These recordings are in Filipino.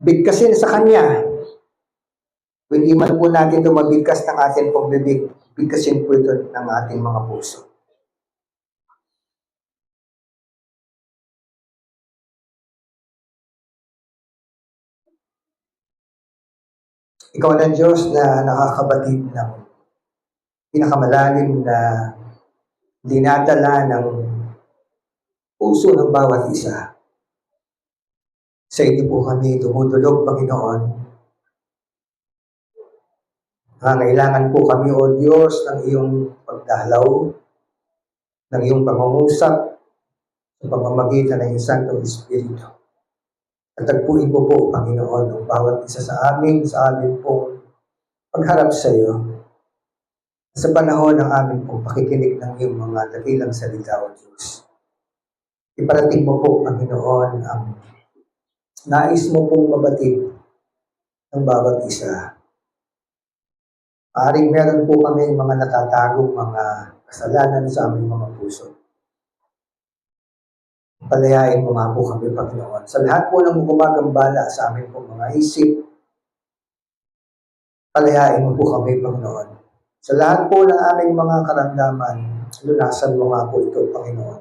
bigkasin sa Kanya. Hindi man po natin ito mabigkas ng ating pong bibig, bigkasin po ito ng ating mga puso. Ikaw na Diyos na nakakabatid ng pinakamalalim na dinadala ng puso ng bawat isa. Sa inyo po kami tumutulog, Panginoon. Kailangan po kami, O Diyos, ng iyong pagdalaw, ng iyong pangungusap sa pamamagitan ng iyong Santong Espiritu. At tagpuin po po, Panginoon, ang bawat isa sa amin pong pagharap sa iyo. Sa panahon ng amin pong pakikinig ng iyong mga dakilang salita, O Diyos. Iparating mo po, Panginoon, ang nais mo pong mabatid ng bawat isa. Maaring meron po kami mga natatagong mga kasalanan sa aming mga puso. Palayain mo nga po kami, Panginoon. Sa lahat po ng gumagambala sa aming po mga isip, palayain mo po kami, Panginoon. Sa lahat po ng aming mga karamdaman, lunasan mo nga po ito, Panginoon.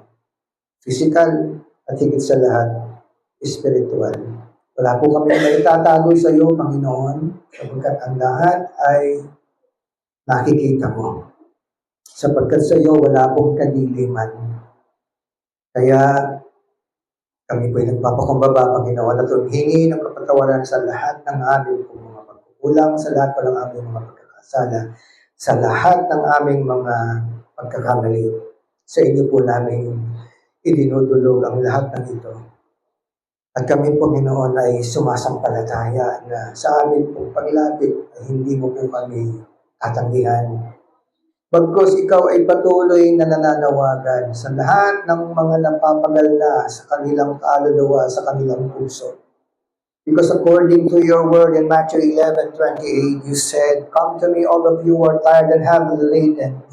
Physical at higit sa lahat, spiritual. Wala po kami na itatago sa iyo, Panginoon, sapagkat ang lahat ay nakikita mo. Sapagkat sa iyo, wala pong kadiliman. Kaya, kami po ay nagpapakumbaba, Panginoon, at humingi ng kapatawaran sa lahat ng aming mga pagkukulang, sa lahat po ng aming mga pagkakasala, sa lahat ng aming mga pagkakamali. Sa inyo po namin idinudulog ang lahat ng ito. At kami, Panginoon, ay sumasampalataya na sa amin pong paglapit ay hindi mo po kami tatanggihan. Bagkus ikaw ay patuloy na nananawagan sa lahat ng mga napapagalala sa kanilang kaluluwa, sa kanilang puso. Because according to your word in Matthew 11:28, you said, "Come to me, all of you who are tired and heavy laden,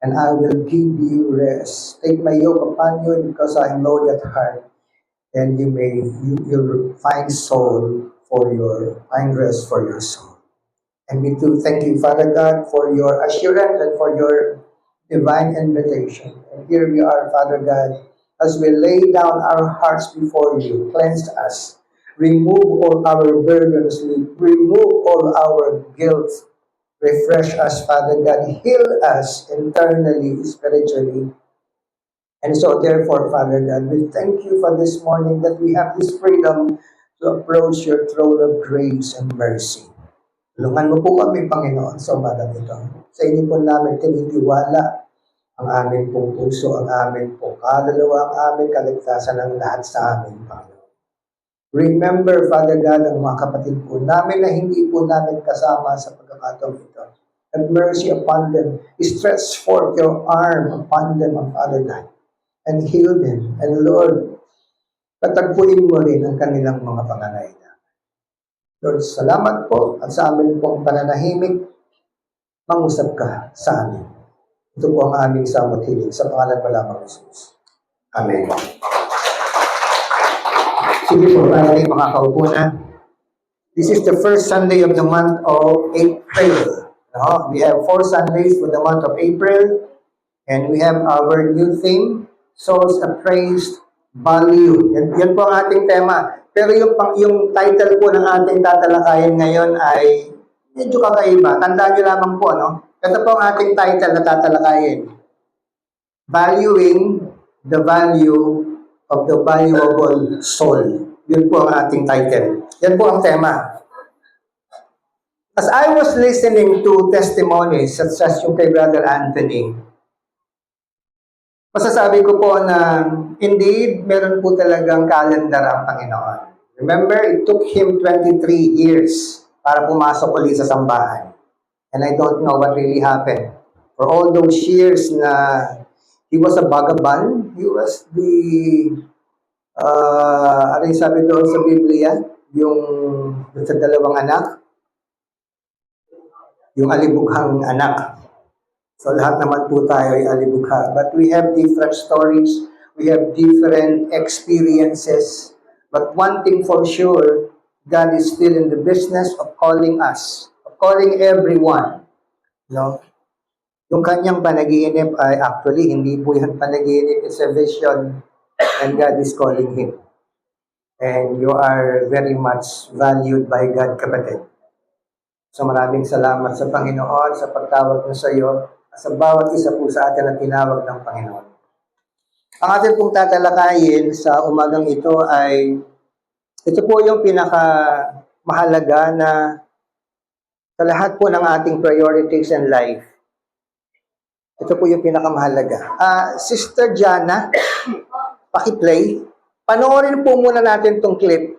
and I will give you rest. Take my yoke upon you because I am lowly at heart, and you'll find find rest for your soul." And we do thank you, Father God, for your assurance and for your divine invitation. And here we are, Father God, as we lay down our hearts before you, cleanse us, remove all our burdens, remove all our guilt, refresh us, Father God, heal us internally, spiritually. And so therefore, Father God, we thank you for this morning that we have this freedom to approach your throne of grace and mercy. Tulungan mo po kami, Panginoon, sa umagang ito. Sa inyo po namin tinitiwala ang aming pong puso, ang aming pong kaluluwa, ang aming kaligtasan ng lahat sa amin, Panginoon. Remember, Father God, ang mga kapatid po namin na hindi po namin kasama sa pagkakataon ito. Have mercy upon them. Stretch forth your arm upon them, Father God, and heal them. And Lord, patagpuin mo rin ang kanilang mga pangangailangan. Lord, salamat po at sa amin pong pananahimik, mangusap ka sa amin. Ito po ang aming samot hiling sa pangalan mo lamang, Jesus. Amen. Sige po, maraming makakaupo na. This is the first Sunday of the month of April. No? We have 4 Sundays for the month of April, and we have our new theme, Souls Appraised Value. Yan po ang ating tema. Pero yung title po ng ating tatalakayin ngayon ay medyo kakaiba. Tandaan nyo lamang po, no? Ito po ang ating title na tatalakayin. Valuing the Value of the Valuable Soul. Yun po ang ating title. Yan po ang tema. As I was listening to testimonies such as yung kay Brother Anthony, masasabi ko po na indeed, meron po talagang calendar ang Panginoon. Remember, it took him 23 years para pumasok ulit sa sambahan. And I don't know what really happened. For all those years na he was a vagabond, he was the, ano yung sabi doon sa Biblia? Yung sa dalawang anak? Yung alibughang anak. So lahat naman po tayo ay alibugha. But we have different stories, we have different experiences. But one thing for sure, God is still in the business of calling us, of calling everyone. No? Yung kanyang panaginip ay actually, hindi po yan panaginip, it's a vision, and God is calling him. And you are very much valued by God, kapatid. So maraming salamat sa Panginoon sa pagtawag niya sa iyo, sa bawat isa po sa atin na tinawag ng Panginoon. Ang ating pong tatalakayin sa umagang ito ay, ito po yung pinaka mahalaga na sa lahat po ng ating priorities in life. Ito po yung pinakamahalaga. Sister Jana, paki-play. Panoorin po muna natin tong clip.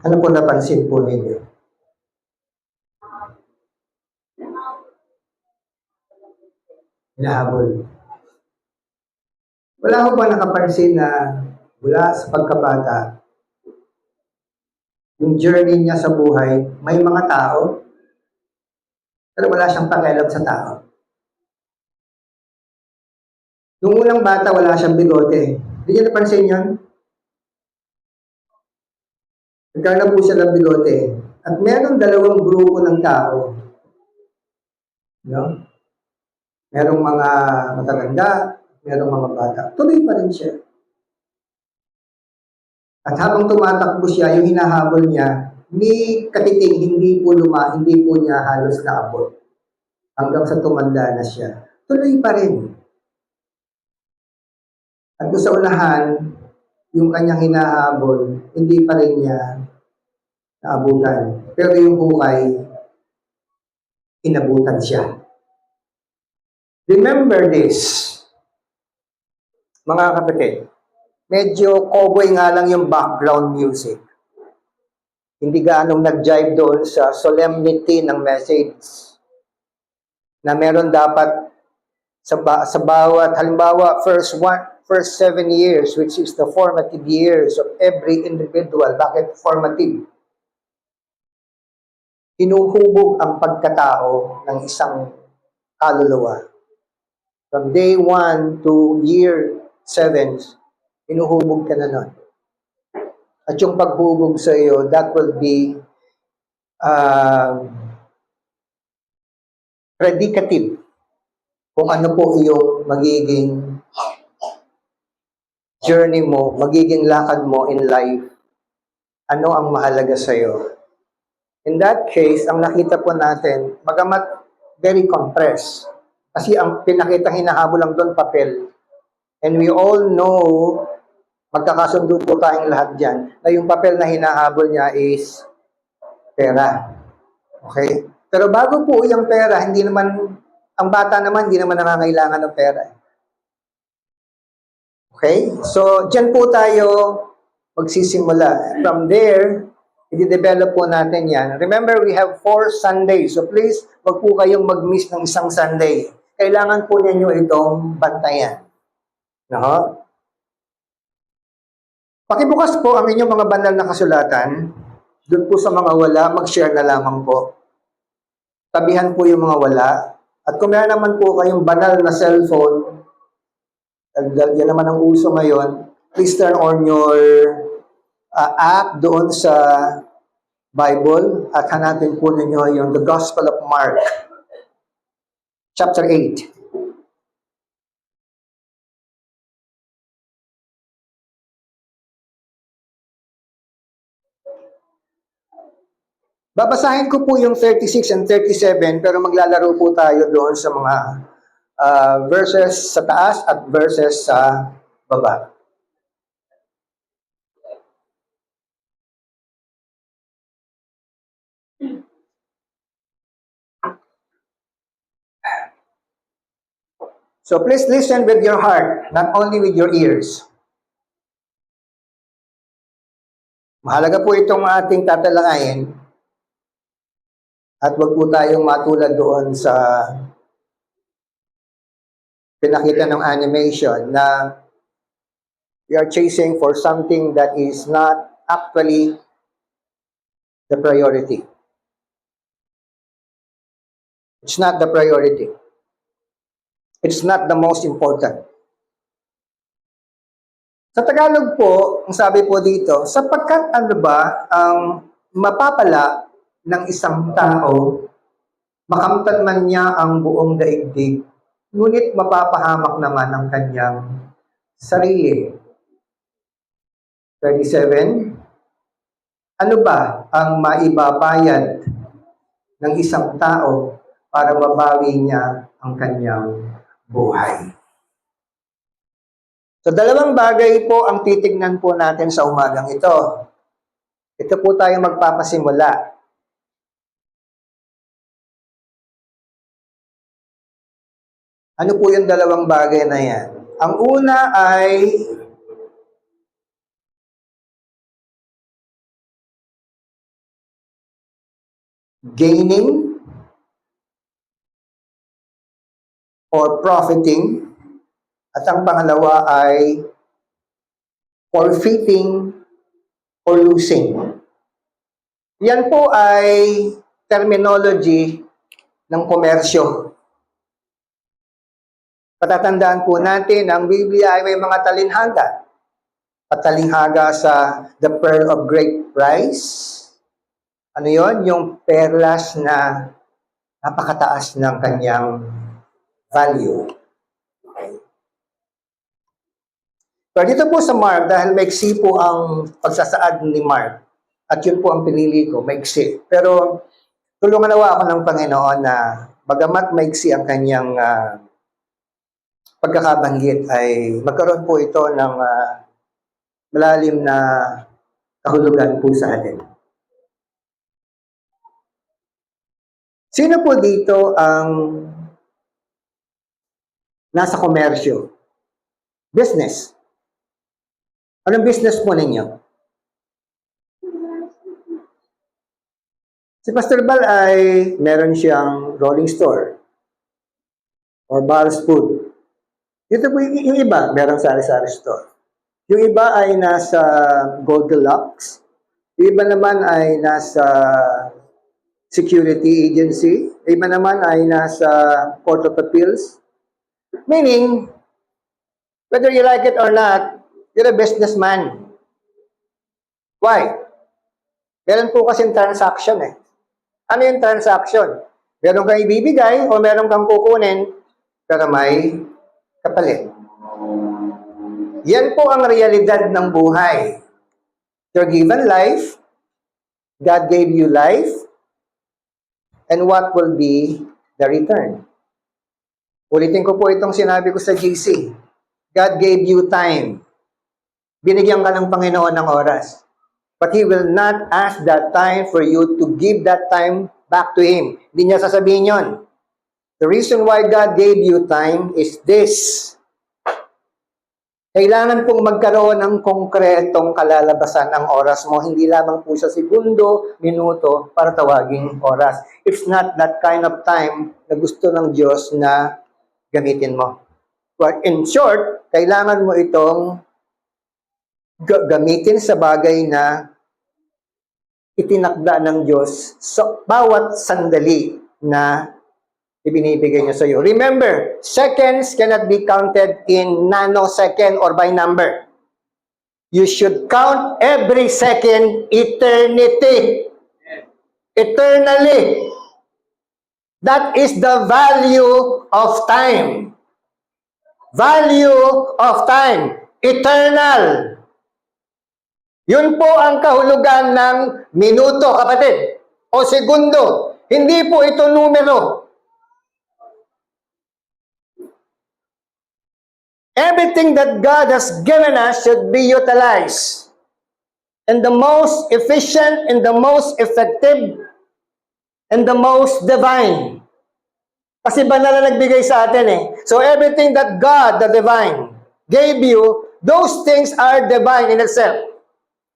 Ano po napansin po ninyo? Hinahabol. Wala ko ba nakapansin na mula sa pagkabata, yung journey niya sa buhay, may mga tao, pero wala siyang pakialam sa tao. Nung unang bata, wala siyang bigote. Hindi niyo napansin yun? Nagkaroon na po siya ng bigote. At meron dalawang grupo ng tao. No? Merong mga matatanda, merong mga bata. Tuloy pa rin siya. At habang tumatakbo siya, yung hinahabol niya, ni katiting, hindi po niya halos naabot. Hanggang sa tumanda na siya. Tuloy pa rin. At doon sa unahan, yung kanyang hinahabol, hindi pa rin niya naabutan. Pero yung hukay, inabutan siya. Remember this, mga kapatid. Medyo cowboy nga lang yung background music. Hindi gaanong nag-jive doon sa solemnity ng message na meron dapat sa bawat, halimbawa, first 7 years, which is the formative years of every individual. Bakit formative? Hinuhubog ang pagkatao ng isang kaluluwa. From day 1 to year 7, hinuhubog ka na nun. At yung paghubog sa iyo, that will be predicative kung ano po yung magiging journey mo, magiging lakad mo in life. Ano ang mahalaga sa iyo? In that case, ang nakita po natin, bagamat very compressed, kasi ang pinakita hinahabol lang doon, papel. And we all know, magkakasundo po tayong lahat dyan, na yung papel na hinahabol niya is pera. Okay? Pero bago po yung pera, hindi naman, ang bata naman, hindi naman nangangailangan ng pera. Okay? So, dyan po tayo magsisimula. From there, i-develop po natin yan. Remember, we have 4 Sundays. So please, wag po kayong mag-miss ng isang Sunday. Kailangan po ninyo itong bantayan. No? Pakibukas po ang inyong mga banal na kasulatan. Doon po sa mga wala, mag-share na lamang po. Tabihan po yung mga wala. At kung meron naman po kayong banal na cellphone, yan naman ang uso ngayon, please turn on your app doon sa Bible at hanapin po ninyo yung The Gospel of Mark, chapter 8. Babasahin ko po yung 36 and 37 pero maglalaro po tayo doon sa mga verses sa taas at verses sa baba. So please listen with your heart, not only with your ears. Mahalaga po itong ating tatalakayin at wag po tayong matulad doon sa pinakita ng animation na we are chasing for something that is not actually the priority. It's not the priority. It's not the most important. Sa Tagalog po, ang sabi po dito, sapagkat ano ba ang mapapala ng isang tao, makamtan man niya ang buong daigdig, ngunit mapapahamak naman ang kanyang sarili. 37. Ano ba ang maibabayad ng isang tao para mabawi niya ang kanyang buhay? So, dalawang bagay po ang titignan po natin sa umagang ito. Ito po tayo magpapasimula. Ano po yung dalawang bagay na yan? Ang una ay gaining or profiting. At ang pangalawa ay forfeiting or losing. Yan po ay terminology ng komersyo. Patatandaan po natin, ang Biblia ay may mga talinhaga. Patalinghaga sa the pearl of great price. Ano yon? Yung perlas na napakataas ng kanyang value. Okay. Pero dito po sa Mark, dahil maiksi po ang pagsasaad ni Mark, at yun po ang pinili ko, maiksi. Pero tulungan nawa ako ng Panginoon na bagamat maiksi ang kanyang pagkakabanggit ay magkaroon po ito ng malalim na kahulugan po sa atin. Sino po dito ang nasa komersyo? Business. Anong business po ninyo? Si Pastor Bal ay meron siyang rolling store or Bal's Food. Dito po yung iba, merong sari-sari store. Yung iba ay nasa Goldilocks. Yung iba naman ay nasa security agency. Yung iba naman ay nasa Court of Appeals. Meaning, whether you like it or not, you're a businessman. Why? Meron po kasing transaction eh. Ano yung transaction? Meron kang ibibigay o meron kang kukunin pero may kapalit. Yan po ang realidad ng buhay. You're given life, God gave you life, and what will be the return? Ulitin ko po itong sinabi ko sa GC. God gave you time. Binigyan ka ng Panginoon ng oras. But He will not ask that time for you to give that time back to Him. Hindi niya sasabihin yun. The reason why God gave you time is this. Kailangan pong magkaroon ng konkretong kalalabasan ng oras mo. Hindi lamang po sa segundo, minuto, para tawaging oras. It's not that kind of time na gusto ng Diyos na gamitin mo. But in short, kailangan mo itong gamitin sa bagay na itinakda ng Diyos sa bawat sandali na ibinibigay niya sa iyo. Remember, seconds cannot be counted in nanosecond or by number. You should count every second eternity. eternally. That is the value of time. Value of time. Eternal. Yun po ang kahulugan ng minuto, kapatid, o segundo. Hindi po ito numero. Everything that God has given us should be utilized in the most efficient, in the most effective, and the most divine. Kasi banal na nagbigay sa atin eh. So everything that God, the divine, gave you, those things are divine in itself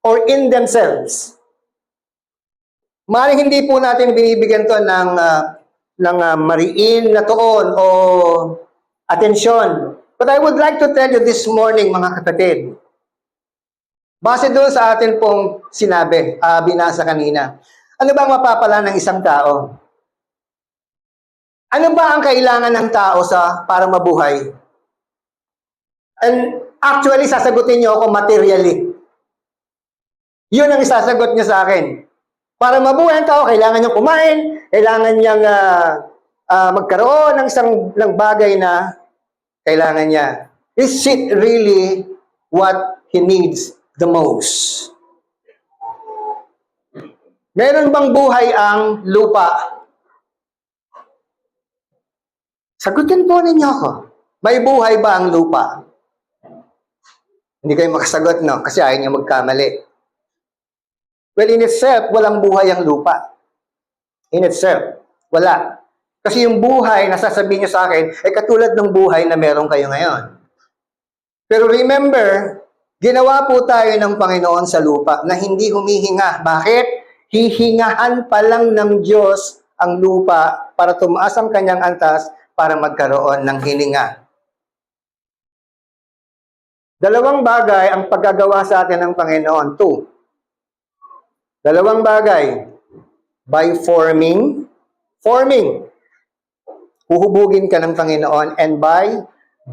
or in themselves. Maaaring hindi po natin binibigyan to ng mariin na tuon o atensyon. But I would like to tell you this morning, mga kapatid, base doon sa atin pong sinabi, binasa kanina, ano ba ang mapapala ng isang tao? Ano ba ang kailangan ng tao para mabuhay? And actually, sasagutin niyo ako materially. Yun ang isasagot niya sa akin. Para mabuhay ang tao, kailangan niyang kumain, kailangan niyang magkaroon ng bagay na kailangan niya. Is it really what he needs the most? Meron bang buhay ang lupa? Sagutin po ninyo ako. May buhay ba ang lupa? Hindi kayo makasagot, no? Kasi ayaw niya magkamali. Well, in itself, walang buhay ang lupa. In itself, wala. Kasi yung buhay na sasabihin niyo sa akin, ay katulad ng buhay na meron kayo ngayon. Pero remember, ginawa po tayo ng Panginoon sa lupa na hindi humihinga. Bakit? Hihingahan pa lang ng Diyos ang lupa para tumaas ang kanyang antas para magkaroon ng hininga. Dalawang bagay ang paggagawa sa atin ng Panginoon. 2. Dalawang bagay. By forming. Huhubugin ka ng Panginoon, and by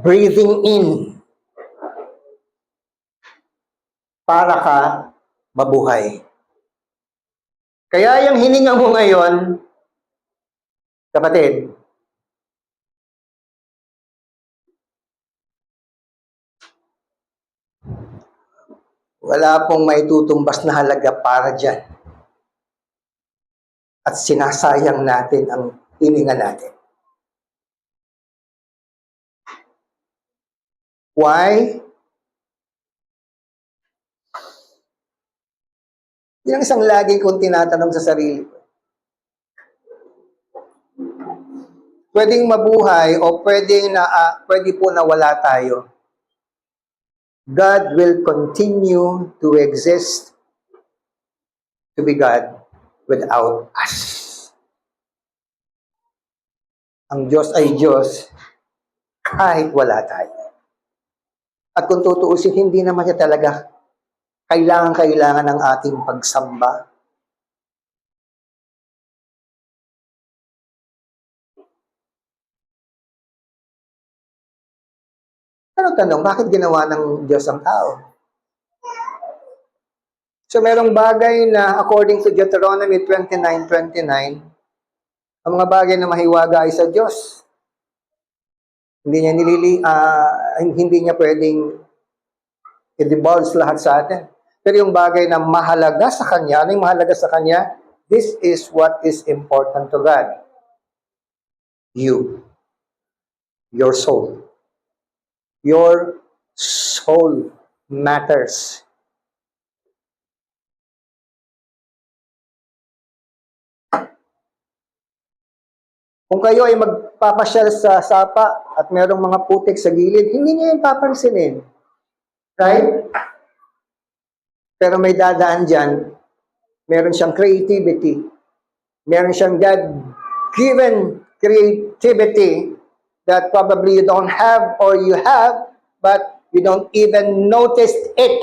breathing in. Para ka mabuhay. Kaya yung hininga mo ngayon, kapatid, wala pong may tutumbas na halaga para dyan. At sinasayang natin ang hininga natin. Why? Yan ang isang lagi kong tinatanong sa sarili ko. Pwedeng mabuhay o pwede po na wala tayo. God will continue to exist to be God without us. Ang Diyos ay Diyos kahit wala tayo. At kung tutuusin, hindi naman siya talaga kailangan ng ating pagsamba. Pero tanong, bakit ginawa ng Diyos ang tao? So merong bagay na according to Deuteronomy 29:29, ang mga bagay na mahiwaga ay sa Diyos. Hindi niya pwedeng i-divulge lahat sa atin. Pero yung bagay na mahalaga sa Kanya, ano yung mahalaga sa Kanya? This is what is important to God. You. Your soul. Your soul matters. Kung kayo ay magpapasyal sa sapa at merong mga putik sa gilid, hindi niyo yung papansinin. Right? Pero may dadaan dyan, meron siyang creativity, meron siyang God-given creativity that probably you don't have or you have, but you don't even notice it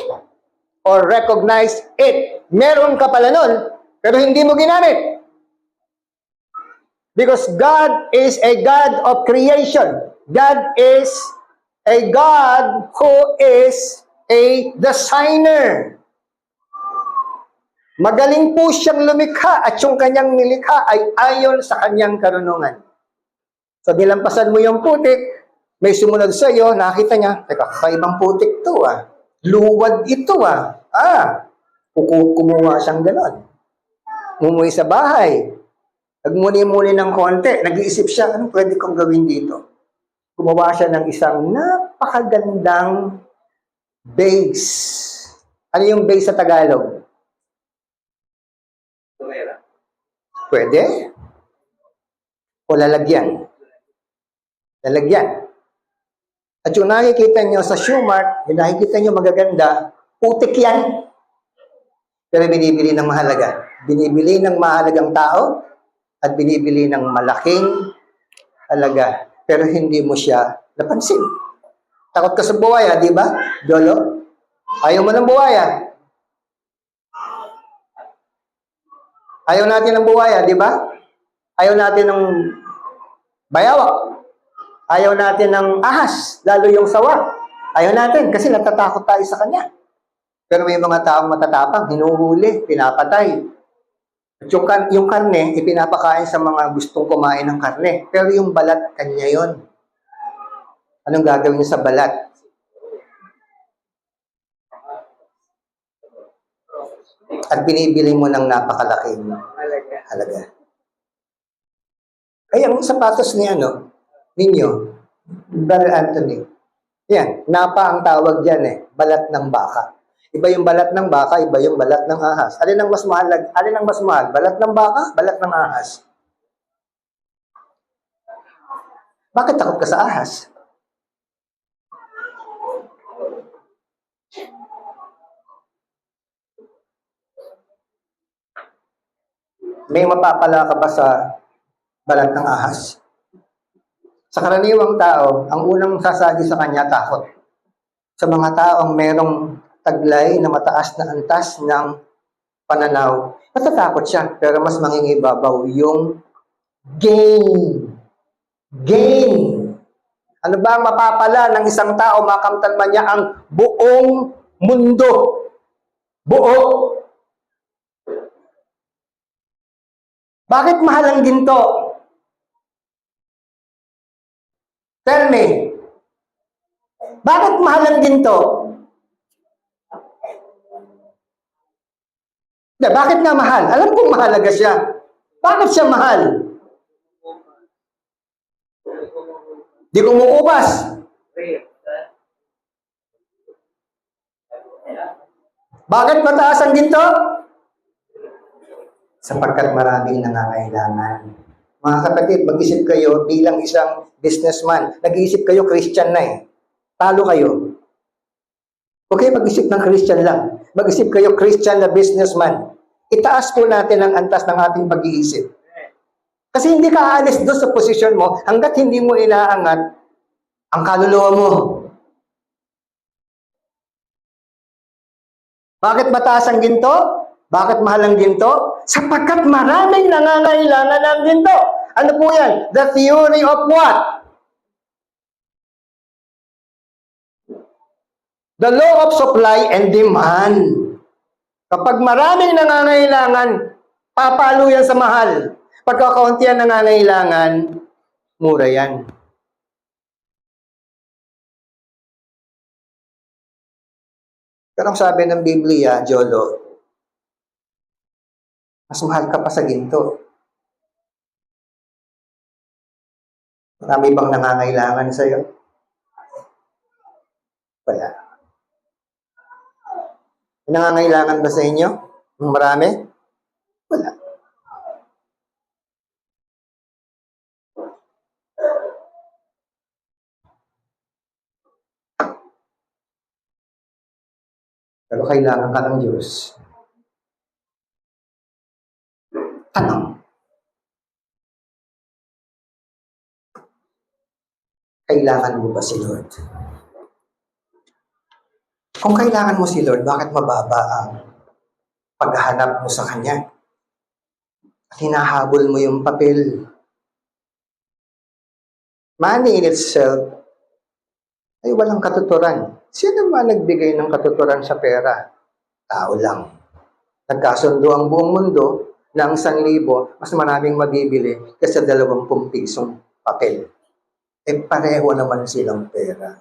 or recognize it. Meron ka pala nun, pero hindi mo ginamit. Because God is a God of creation. God is a God who is a designer. Magaling po siyang lumikha at yung kanyang nilikha ay ayon sa kanyang karunungan. So, nilampasan mo yung putik, may sumunod sa iyo, nakita niya, teka, kakaibang putik to ah. Luwad ito ah. Kumuha siyang ganon. Umuwi sa bahay. Nagmuni-muni ng konti. Nag-iisip siya, anong pwede kong gawin dito? Gumawa siya ng isang napakagandang base. Ano yung base sa Tagalog? Pwede? O lalagyan? Lalagyan. At yung nakikita nyo sa Shoemart, yung nakikita nyo magaganda, putik yan. Pero binibili ng mahalaga. Binibili ng mahalagang tao at binibili ng malaking halaga. Pero hindi mo siya napansin. Takot ka sa buwaya, di ba? Dolo? Ayaw mo ng buwaya. Ayaw natin ng buwaya, di ba? Ayaw natin ng bayawak. Ayaw natin ng ahas, lalo yung sawa. Ayaw natin kasi natatakot tayo sa kanya. Pero may mga taong matatapang, hinuhuli, pinapatay. At yung karne, ipinapakain sa mga gustong kumain ng karne. Pero yung balat, kanya yon. Anong gagawin niya sa balat? At binibili mo ng napakalaking halaga. Ay, ang sapatos ni ninyo, Brother Anthony, yan, napa ang tawag dyan balat ng baka. Iba yung balat ng baka, iba yung balat ng ahas. Alin ang mas mahal? Alin ang mas mahal? Balat ng baka, balat ng ahas? Bakit takot ka sa ahas? May mapapala ka ba sa balat ng ahas? Sa karaniwang tao, ang unang sasagi sa kanya, takot. Sa mga taong merong taglay na mataas na antas ng pananaw, matatakot siya, pero mas mangingibabaw yung gain. Gain. Ano ba ang mapapala ng isang tao makamtan man niya ang buong mundo? Buo. Bakit mahal ang ginto? Tell me. Bakit mahal ang ginto? Bakit nga mahal? Alam kong mahalaga siya. Bakit siya mahal? Di kumukupas. Bakit mataas ang ginto? Sapagkat maraming nangangailangan. Mga kapatid, mag-isip kayo bilang isang businessman. Nag-iisip kayo, Christian na Talo kayo. Okay, mag-isip ng Christian lang. Mag-isip kayo, Christian na businessman. Itaas po natin ang antas ng ating pag-iisip. Kasi hindi ka aalis doon sa posisyon mo hanggat hindi mo inaangat ang kaluluwa mo. Bakit mataas ang ginto? Bakit mahal ang ginto? Sapagkat maraming nangangailangan ng ginto. Ano po yan? The theory of what? The law of supply and demand. Kapag maraming nangangailangan, papalo yan sa mahal. Pagka kaunti ang nangangailangan, mura yan. Pero ang sabi ng Biblia, Jolo, mas mahal ka pa sa ginto. Marami bang nangangailangan sa'yo? Wala. Nangangailangan ba sa inyo? Marami? Wala. Pero kailangan ka ng Diyos. Tanong. Kailangan mo ba si Lord? Kung kailangan mo si Lord, bakit mababa ang paghahanap mo sa Kanya? At hinahabol mo yung papel. Money in itself ay walang katuturan. Sino ba nagbigay ng katuturan sa pera? Tao lang. Nagkasundo ang buong mundo ng 1,000, mas maraming mabibili kaysa 20 pisong papel. Eh pareho naman silang pera.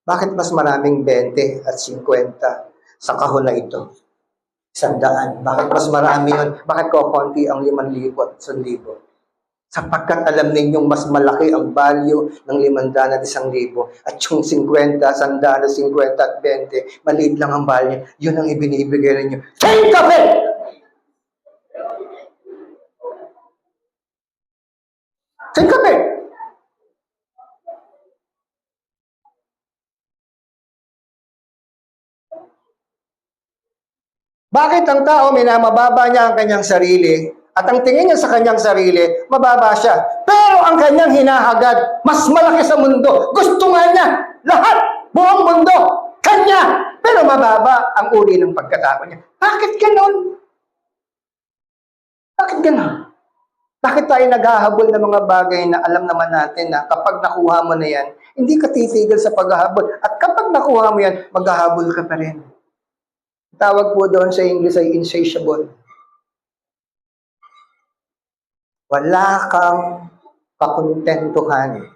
Bakit mas maraming 20 at 50 sa kahon na ito? 100. Bakit mas marami yun? Bakit konti ang 5,000 at 1,000? Sapagkat alam ninyong mas malaki ang value ng 500 at 1,000 at yung 50, 100 at 50 at 20, maliit lang ang value. Yun ang ibinibigay ninyo. Think of it! Think of it! Bakit ang tao minamababa niya ang kanyang sarili at ang tingin niya sa kanyang sarili, mababa siya. Pero ang kanyang hinahagad, mas malaki sa mundo. Gusto nga niya, lahat, buong mundo, kanya. Pero mababa ang uri ng pagkatao niya. Bakit ganon? Bakit ganon? Bakit tayo naghahabol ng mga bagay na alam naman natin na kapag nakuha mo na yan, hindi ka titigil sa paghahabol. At kapag nakuha mo yan, maghahabol ka pa rin. Tawag po doon sa English ay insatiable. Wala kang kakontentuhan.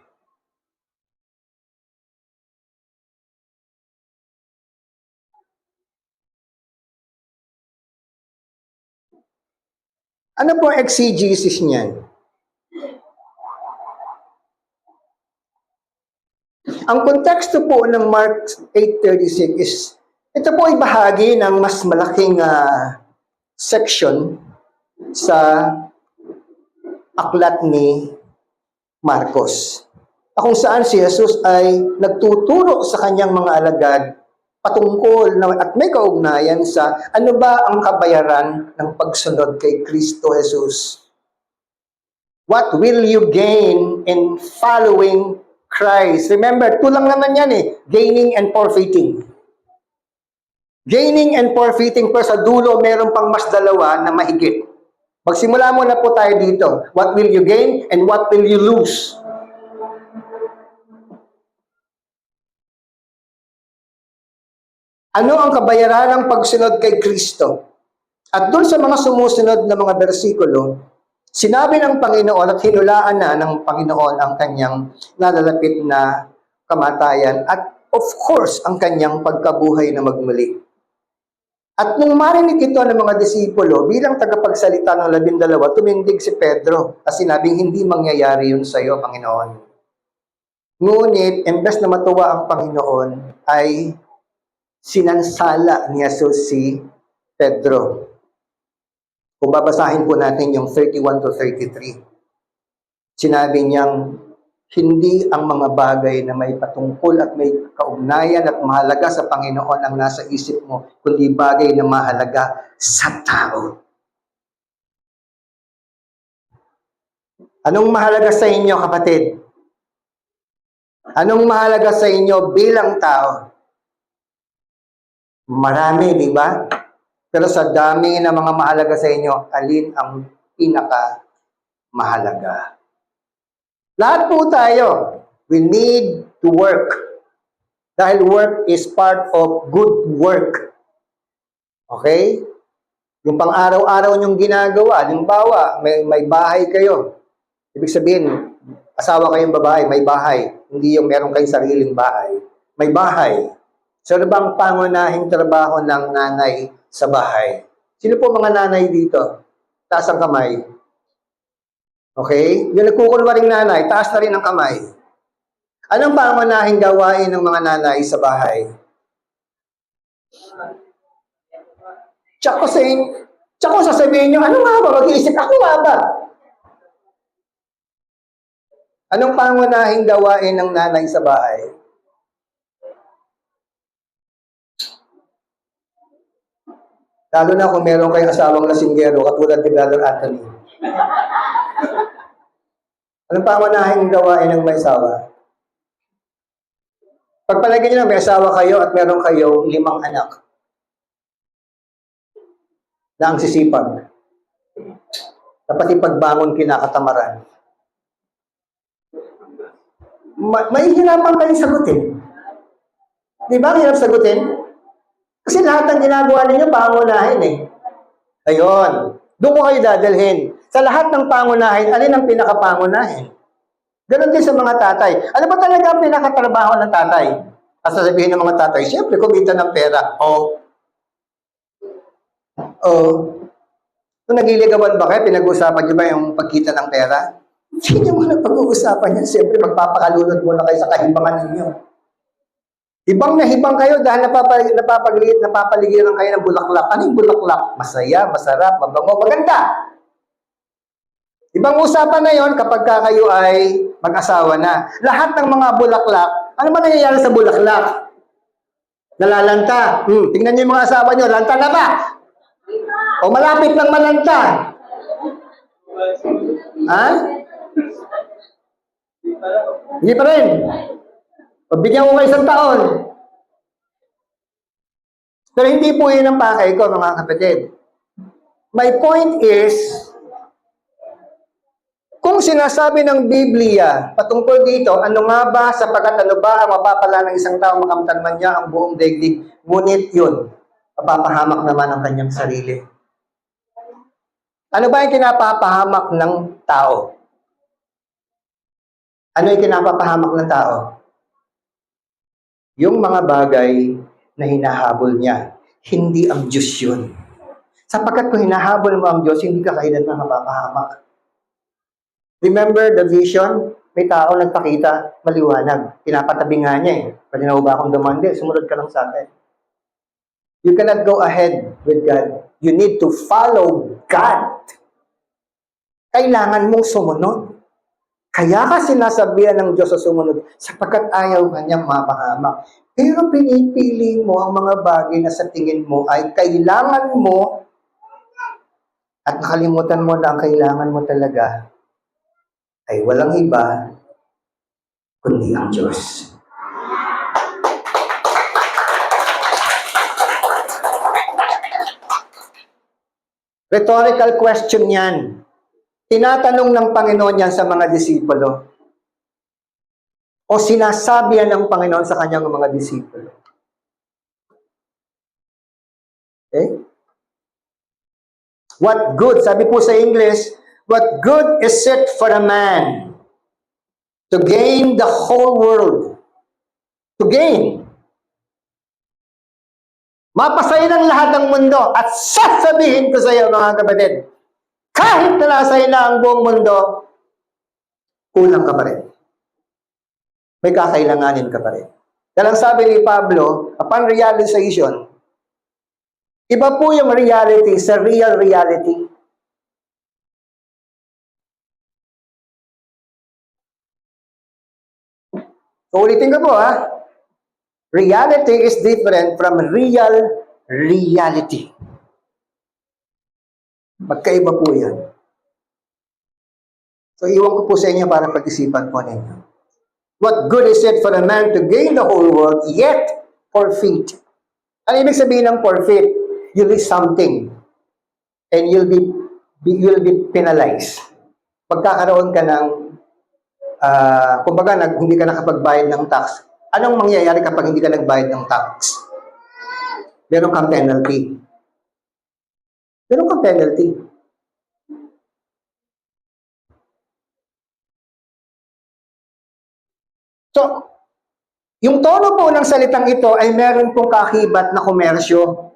Ano po ang exegesis niyan? Ang konteksto po ng Mark 8:36 is, ito po ay bahagi ng mas malaking section sa aklat ni Marcos. Kung saan si Jesus ay nagtuturo sa kanyang mga alagad patungkol at may kaugnayan sa ano ba ang kabayaran ng pagsunod kay Kristo Jesus. What will you gain in following Christ? Remember, tulang naman yan gaining and forfeiting. Gaining and forfeiting, pero sa dulo, meron pang mas dalawa na mahigit. Magsimula muna po tayo dito. What will you gain and what will you lose? Ano ang kabayaran ng pagsunod kay Kristo? At doon sa mga sumusunod na mga bersikulo, sinabi ng Panginoon at hinulaan na ng Panginoon ang kanyang nalalapit na kamatayan at of course, ang kanyang pagkabuhay na magmuli. At nung marinig ito ng mga disipulo, bilang tagapagsalita ng 12, tumindig si Pedro at sinabing, hindi mangyayari yun sa iyo, Panginoon. Ngunit, imbes na matuwa ang Panginoon, ay sinansala ni Jesus si Pedro. Kung babasahin po natin yung 31 to 33, sinabi niyang, hindi ang mga bagay na may patungkol at may kaugnayan at mahalaga sa Panginoon ang nasa isip mo, kundi bagay na mahalaga sa tao. Anong mahalaga sa inyo, kapatid? Anong mahalaga sa inyo bilang tao? Marami, di ba? Pero sa dami ng mga mahalaga sa inyo, alin ang pinaka mahalaga? Lahat po tayo, we need to work. Dahil work is part of good work. Okay? Yung pang-araw-araw nyong ginagawa, halimbawa, may bahay kayo. Ibig sabihin, asawa kayong babae, may bahay. Hindi yung meron kayong sariling bahay. May bahay. So, ano bang pangunahing trabaho ng nanay sa bahay? Sino po mga nanay dito? Taas ang kamay. Okay? Yung nagkukunwaring nanay, taas na rin ang kamay. Anong pangunahing gawain ng mga nanay sa bahay? Tsaka sasabihin nyo, ano nga ba? Mag-iisip ako nga ba? Anong pangunahing gawain ng nanay sa bahay? Lalo na kung meron kayong asawang lasinggero, katulad ni Brother Anthony. Anong pangunahing gawain ng may asawa? Pagpalagay nyo na may asawa kayo at meron kayo 5 anak na ang sisipag. Dapat ipagbangon kinakatamaran. May hirapan kayong sagutin. Di ba ang hirap sagutin? Kasi lahat ng ginagawa ninyo, pangunahin Ayun. Doon ko kayo dadalhin. Sa lahat ng pangunahin, alin ang pinakapangunahin? Ganon din sa mga tatay. Ano ba talaga ang pinakatrabaho ng tatay? At sasabihin ng mga tatay, siyempre, kumita ng pera. Kung nagliligawan ba kayo, pinag-uusapan niyo ba yung pagkita ng pera? Hindi mo na pag-uusapan yan. Siyempre, magpapakalunod muna kayo sa kahibangan ninyo. Hibang na hibang kayo dahil napapaligiran kayo ng bulaklak. Ano yung bulaklak? Masaya, masarap, mabango, maganda. Ibang usapan na yon kapag kayo ay mag-asawa na. Lahat ng mga bulaklak, ano ba nangyayari sa bulaklak? Nalalanta. Tingnan niyo yung mga asawa niyo, lanta na ba? O malapit lang malanta? Ha? Hindi pa rin. Pagbigyan ko kayo isang taon. Pero hindi po yun ang pakay ko, mga kapatid. My point is, kung sinasabi ng Biblia patungkol dito, ano nga ba, sapagkat ano ba ang mapapala ng isang tao makamtan man niya ang buong daigdig, ngunit yun, mapapahamak naman ang kanyang sarili. Ano ba yung kinapapahamak ng tao? Ano yung kinapapahamak ng tao? Yung mga bagay na hinahabol niya, hindi ang Diyos yun. Sapagkat kung hinahabol mo ang Diyos, hindi ka kailanman mapapahamak. Remember the vision? May tao nagpakita, maliwanag. Pinapatabi nga niya eh. Pwede na ba akong dumandi? Sumunod ka lang sa akin. You cannot go ahead with God. You need to follow God. Kailangan mong sumunod. Kaya ka sinasabihan ng Diyos sa sumunod sapagkat ayaw kanyang mapahamak. Pero pinipili mo ang mga bagay na sa tingin mo ay kailangan mo at nakalimutan mo na ang kailangan mo talaga ay walang iba kundi ang Diyos. Rhetorical question yan. Tinatanong ng Panginoon yan sa mga disipulo. O sinasabi yan ng Panginoon sa kanyang mga disipulo. Okay? What good, sabi po sa English, what good is it for a man to gain the whole world? To gain. Mapasaya ng lahat ng mundo at sasabihin ko sa iyo, mga kapatid, kahit nalasay na ang buong mundo, kulang ka pa rin. May kakailanganin ka pa rin. Dahil ang sabi ni Pablo, upon realization, iba po yung reality sa real reality. So, ulitin ko po ha. Reality is different from real reality. Magkaiba po yan. So, iwan ko po sa inyo para pag-isipan po ninyo. What good is it for a man to gain the whole world, yet forfeit? Ano ibig sabihin ng forfeit? You lose something and you'll be penalized. Pagkakaroon ka ng, kumbaga, hindi ka nakapagbayad ng tax. Anong mangyayari kapag hindi ka nagbayad ng tax? Meron kang penalty. Meron kang penalty. So, yung tono po ng salitang ito ay meron pong kakibat na komersyo.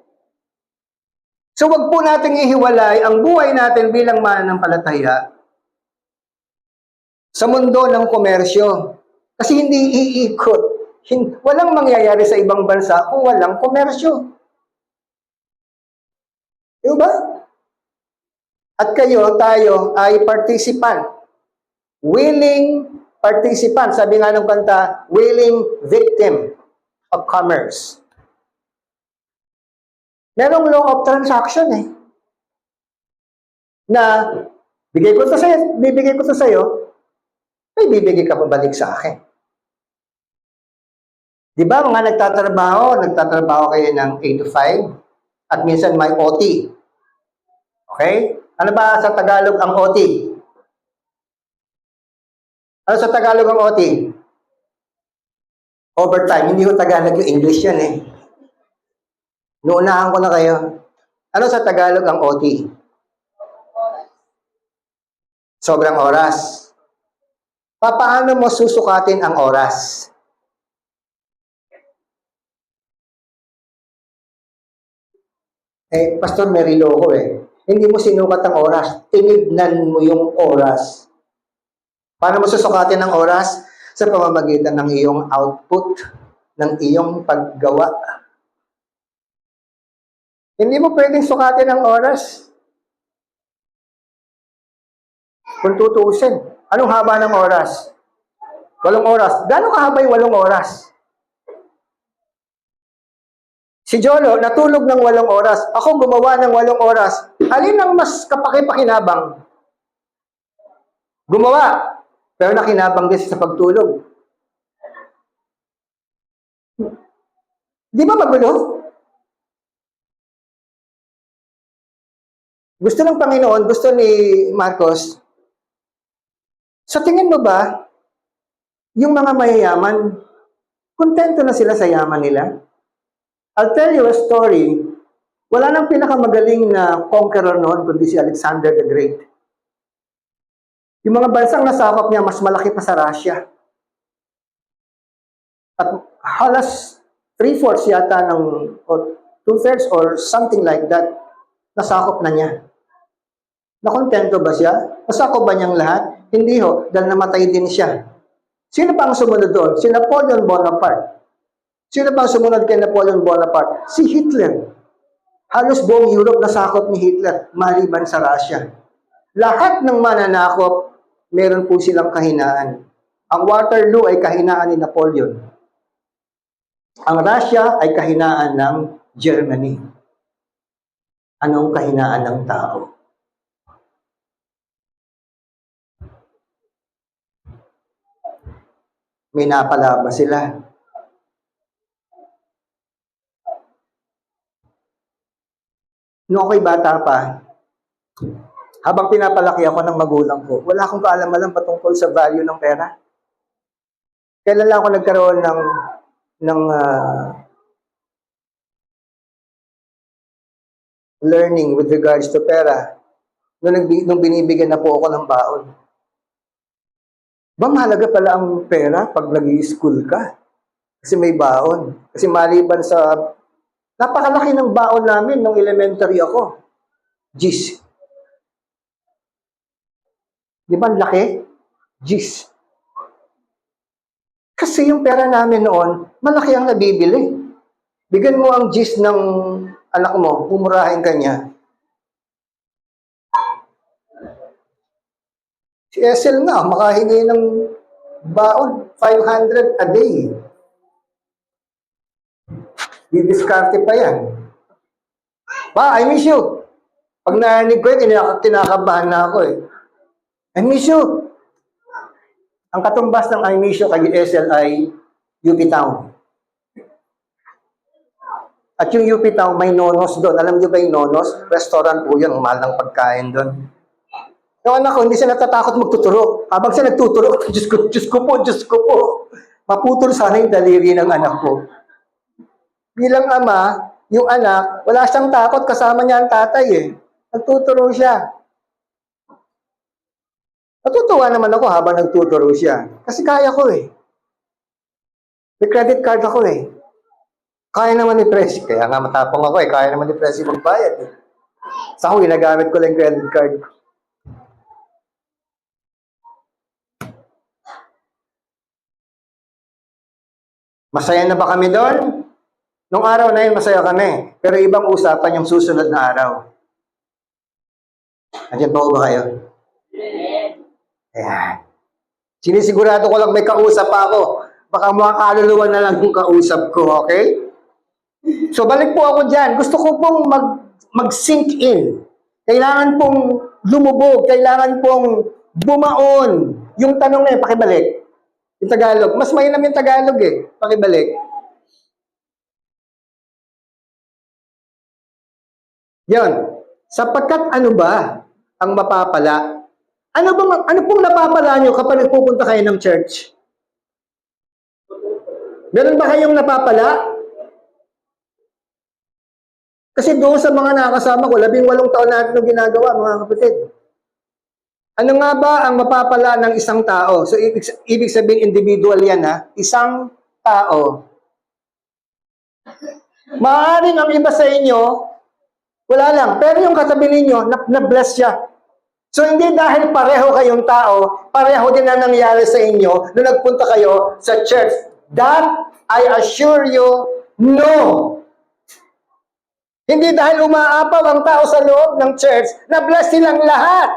So, wag po nating ihiwalay ang buhay natin bilang mananampalataya sa mundo ng komersyo. Kasi hindi iikot. Walang mangyayari sa ibang bansa kung walang komersyo. Diba? At tayo ay participant. Willing participant. Sabi nga ng kanta, willing victim of commerce. Merong law of transaction eh. Na bibigay ko to sa'yo, may bibigay ka pabalik sa akin. Di ba mga nagtatrabaho kayo ng 8 to 5 at minsan may OT. Okay? Ano ba sa Tagalog ang OT? Ano sa Tagalog ang OT? Overtime. Hindi ko Tagalog yung English yan eh. Nuunahan ko na kayo. Ano sa Tagalog ang OT? Sobrang oras. Paano mo susukatin ang oras? Pastor, may relo ko Hindi mo sinukat ang oras. Tinignan mo yung oras. Paano mo susukatin ang oras? Sa pamamagitan ng iyong output, ng iyong paggawa. Hindi mo pwedeng sukatin ang oras. Kung tutuusin, anong haba ng oras? 8 oras. Gano'ng kahaba yung 8 oras? Si Jolo, natulog ng 8 oras. Ako gumawa ng 8 oras. Alin ang mas kapaki-pakinabang? Gumawa, pero nakinabang din sa pagtulog. Di ba magulo? Gusto ng Panginoon, gusto ni Marcos, sa tingin mo ba, yung mga mayayaman, kontento na sila sa yaman nila? I'll tell you a story. Wala nang pinakamagaling na conqueror noon, kundi si Alexander the Great. Yung mga bansang nasakop niya, mas malaki pa sa Russia. At halos 3/4 yata ng, or 2/3 or something like that, nasakop na niya. Nakontento ba siya? Nasakop ba niyang lahat? Hindi ho, dahil namatay din siya. Sino pa ang sumunod doon? Si Napoleon Bonaparte. Sino pa ang sumunod kay Napoleon Bonaparte? Si Hitler. Halos buong Europe nasakop ni Hitler, maliban sa Russia. Lahat ng mananakop, meron po silang kahinaan. Ang Waterloo ay kahinaan ni Napoleon. Ang Russia ay kahinaan ng Germany. Anong kahinaan ng tao? May napala ba sila? Noong ako'y bata pa, habang pinapalaki ako ng magulang ko, wala akong kaalam-alam patungkol sa value ng pera. Kailan lang ako nagkaroon ng learning with regards to pera nung binibigyan na po ako ng baon. Ba, mahalaga pala ang pera pag nag-i-school ka. Kasi may baon. Kasi maliban sa napakalaki ng baon namin nung elementary ako. Gis. Di ba laki? Gis. Kasi yung pera namin noon, malaki ang nabibili. Bigyan mo ang gis ng anak mo, umurahin ka niya. Si Esel nga, makahingi ng baon, 500 a day. Didiskarte pa yan. Pa, I miss you. Pag narinig ko yun, kinakabahan na ako I miss you. Ang katumbas ng I miss you kay Esel ay UP Town. At yung UP Town, may nonos doon. Alam niyo ba yung nonos? Restaurant po yun, mahal ng pagkain doon. Yung anak ko, hindi siya natatakot magtuturo. Habang siya nagtuturo, Diyos ko po. Maputol sana yung daliri ng anak ko. Bilang ama, yung anak, wala siyang takot, kasama niya ang tatay Nagtuturo siya. Natutuwa naman ako habang nagtuturo siya. Kasi kaya ko May credit card ako Kaya naman ni Presi. Kaya nga matapang ako Kaya naman ni Presi magbayad Sa ako, ginagamit ko lang credit card. Masaya na ba kami doon? Nung araw na yun, masaya kami. Pero ibang usapan yung susunod na araw. Andiyan po ba kayo? Ayan. Sinisigurado ko lang may kausap pa ako. Baka mga kaluluwa na lang yung kausap ko, okay? So, balik po ako dyan. Gusto ko pong mag-sink in. Kailangan pong lumubog. Kailangan pong bumaon. Yung tanong na yun, pakibalik. Yung Tagalog. Mas mainam yung Tagalog Pakibalik. Yan. Sapagkat ano ba ang mapapala? Ano pong napapala nyo kapag nagpupunta kayo ng church? Meron ba kayong napapala? Kasi doon sa mga nakakasama ko, 18 taon natin yung ginagawa, mga kapatid. Ano nga ba ang mapapala ng isang tao? So, ibig sabihin individual yan, ha? Isang tao. Maaaring ang iba sa inyo, wala lang. Pero yung katabi ninyo, na-bless siya. So, hindi dahil pareho kayong tao, pareho din na nangyari sa inyo nung nagpunta kayo sa church. That, I assure you, no. Hindi dahil umaapaw ang tao sa loob ng church, na-bless silang lahat.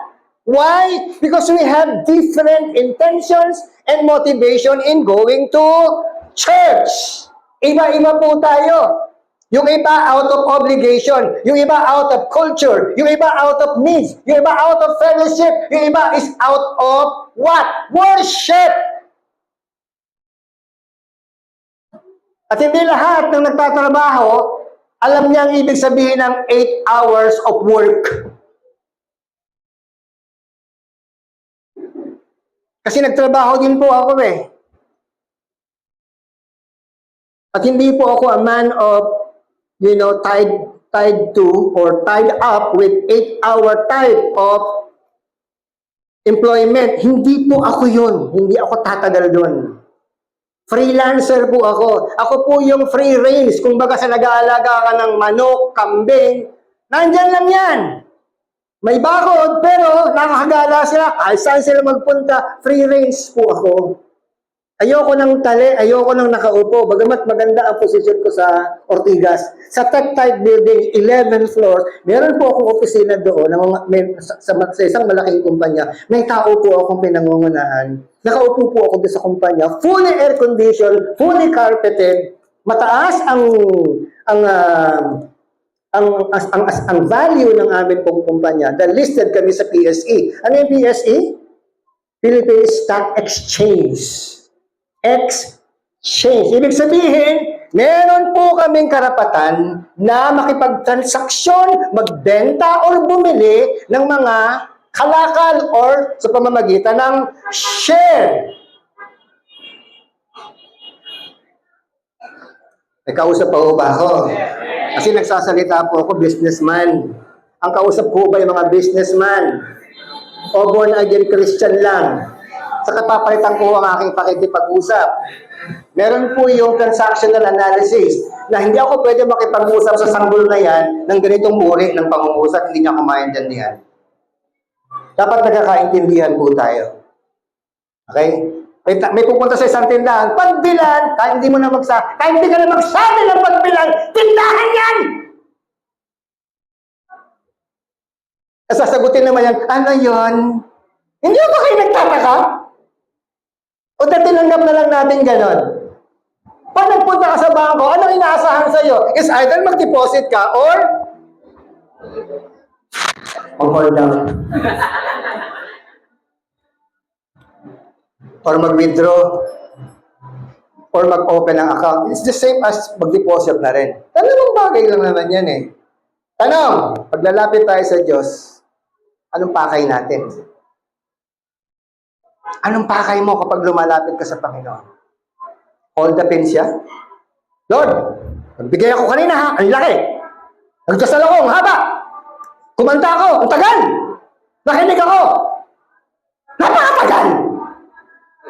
Why? Because we have different intentions and motivation in going to church. Iba-iba po tayo. Yung iba out of obligation, yung iba out of culture, yung iba out of needs, yung iba out of fellowship, yung iba is out of what? Worship! At hindi lahat ng nagtatrabaho, alam niya ang ibig sabihin ng 8 hours of work. Kasi nagtrabaho din po ako eh. At hindi po ako a man of tied to or tied up with 8-hour type of employment. Hindi po ako yun. Hindi ako tatagal doon. Freelancer po ako. Ako po yung free range. Kung baga sa nag-aalaga ka ng manok, kambing, nandyan lang yan. May bakod, pero nakakagala sila. Kahit saan sila magpunta, free range po ako. Ayoko ng tali, ayoko ng nakaupo. Bagamat maganda ang posisyon ko sa Ortigas. Sa Tech-Type Building, 11 floors, meron po akong opisina doon sa isang malaking kumpanya. May tao po akong pinangungunahan. Nakaupo po ako doon sa kumpanya. Fully air-conditioned, fully carpeted. Mataas ang value ng amin pong kumpanya. Listed kami sa PSE. Ano yung PSE? Philippine Stock Exchange. Exchange. Ibig sabihin, meron po kaming karapatan na makipagtransaksyon, magbenta or bumili ng mga kalakal or sa pamamagitan ng share. May kausap pa po ba ako? Kasi nagsasalita po ako, businessman. Ang kausap ko ba yung mga businessman? O born again Christian lang? Sa kapapalitan ko ang aking pakikipag-usap. Meron po yung transactional analysis na hindi ako pwede makipag-usap sa sanggol na yan ng ganitong uri ng pangungusap, hindi niya ako maintindihan. Dapat nagkakaintindihan po tayo. Okay? May pupunta sa isang tindahan, pagbilan, kahit hindi mo na kahit hindi ka na magsabi ng pagbilan, tindahan yan! Sasagutin naman yan, ano yun? Hindi ba kayo nagtataka? O tinanggap na lang natin ganon. Pag nagpunta ka sa bangko, anong inaasahan sa'yo? Is either mag-deposit ka or hold down. Or mag-withdraw. Or mag-open ng account. It's the same as mag-deposit na rin. Talagang bagay lang naman yan eh. Tanong, paglalapit tayo sa Diyos, anong pakay natin? Anong pakay mo kapag lumalapit ka sa Panginoon? Hold the pin siya? Lord, nagbigay ako kanina ha, ang laki. Nagdasal ako, ang haba. Kumanta ako, ang tagal. Nakinig ako. Napakatagal.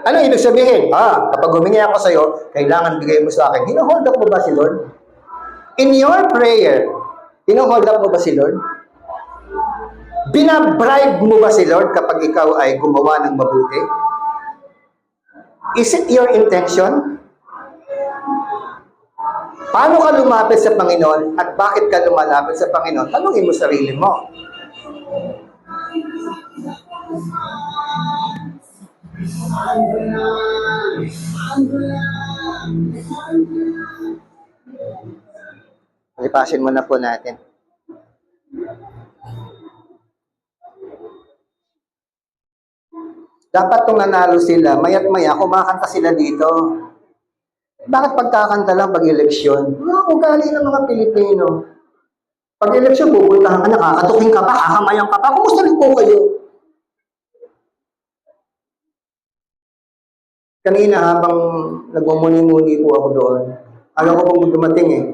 Ano ibig sabihin? Kapag humingi ako sa iyo, kailangan bigay mo sa akin. Hino-hold up mo ba si Lord? In your prayer, hino-hold up mo ba si Lord? Binabribe mo ba si Lord kapag ikaw ay gumawa ng mabuti? Is it your intention? Paano ka lumapit sa Panginoon at bakit ka lumalapit sa Panginoon? Tanungin mo sarili mo. Palipasin mo na po natin. Dapat kung nanalo sila, maya't maya, kumakanta sila dito. Bakit pagkakanta lang pag-eleksyon? Ugali ng mga Pilipino. Pag-eleksyon, pupuntahan ka, nakakatuking ka pa, kakamayan ka pa. Kumusta rin po kayo? Kanina habang nagmumuni-muni po ako doon, alam ko pong dumating eh.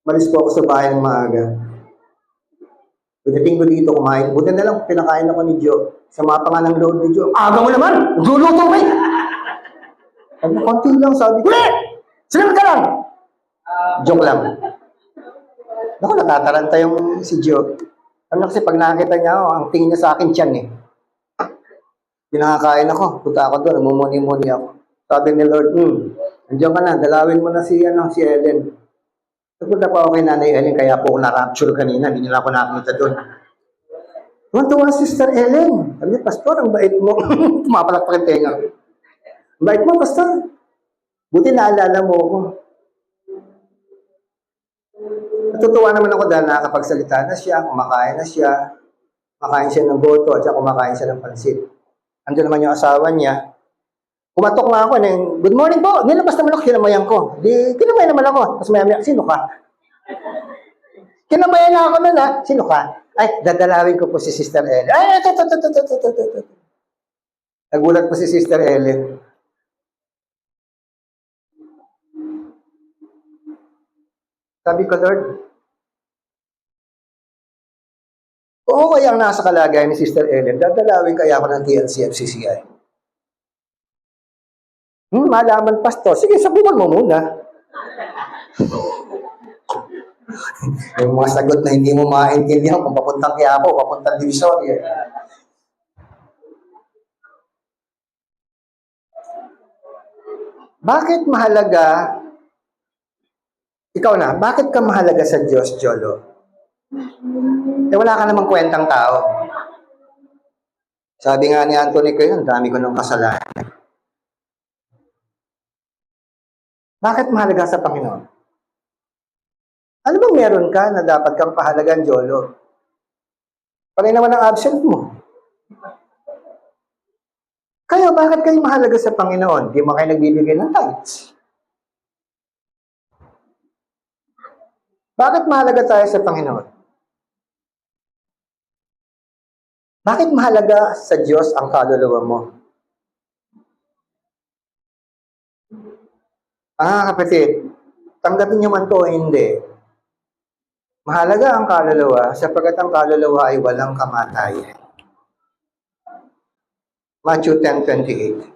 Malis po ako sa bahay ng maaga. Pagdating ko dito, kumain. Buti na lang, pinakain ako ni Jo. Sa mga pangalang loob ni Jo. Aga mo naman! Nagluluto ko eh! Sabi, konti lang, sabi ko. Sinunod ka lang! Joke lang. Naku, natataranta yung si Jo. Ano kasi pag nakakita niya ako, ang tingin niya sa akin tiyan eh. Pinakakain ako. Punta ako doon, namumuni-muni ako. Sabi ni Lord, andiyan ka na, dalawin mo na si Ellen. Napunta pa ako kay Nanay Ellen, kaya po ako na-rapture kanina, hindi nila ako nakakita doon. Tuwan-tuwa, Sister Ellen. Sabi niya, Pastor, ang bait mo. Tumapalakpak yung tenga. Ang bait mo, Pastor. Buti naalala mo ako. Natutuwa naman ako dahil nakakapagsalita na siya, kumakain na siya, kumakain siya ng boto, at saka kumakain siya ng pansit. Ando naman yung asawa niya. Kumatok na ako, good morning po, nilabas naman ako, kinamayan ko. Di, kinamayan naman ako. Tapos maya-maya, sino ka? Kinamayan na ako nun ha, sino ka? Ay, dadalawin ko po si Sister Ellen. Ay, ito. Nagulat po si Sister Ellen. Sabi ko, Lord, kung ako kaya ang nasa kalagayan ni Sister Ellen, dadalawin kaya ako ng TLC-FCCI. Malaman, Pastor. Sige, sabukan mo muna. Yung mga sagot na hindi mo maintindihan kung papuntang Quiapo, papuntang Divisoria. Bakit mahalaga, ikaw na, bakit ka mahalaga sa Diyos, Jolo? Wala ka namang kwentang tao. Sabi nga ni Anthony Quayle, ang dami ko ng kasalanan. Bakit mahalaga sa Panginoon? Ano bang meron ka na dapat kang pahalagan, Jolo? Pagay naman ang absent mo. Kayo, bakit kayo mahalaga sa Panginoon? Di mo kayo nagbibigay ng tithes. Bakit mahalaga tayo sa Panginoon? Bakit mahalaga sa Diyos ang kaluluwa mo? Kapatid, tanggapin niyo man to o hindi. Mahalaga ang kaluluwa sapagkat ang kaluluwa ay walang kamatayan. Matthew 10:28.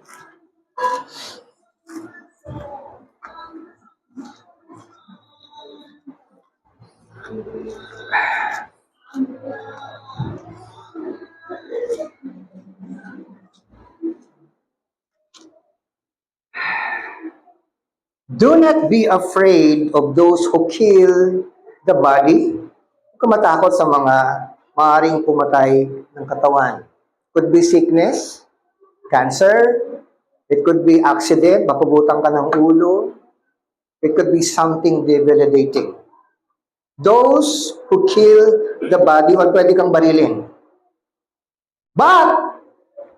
Do not be afraid of those who kill the body. Huwag ka matakot sa mga maaaring pumatay ng katawan. Could be sickness, cancer, it could be accident, mapugutan ka ng ulo, it could be something debilitating. Those who kill the body, o pwede kang barilin, but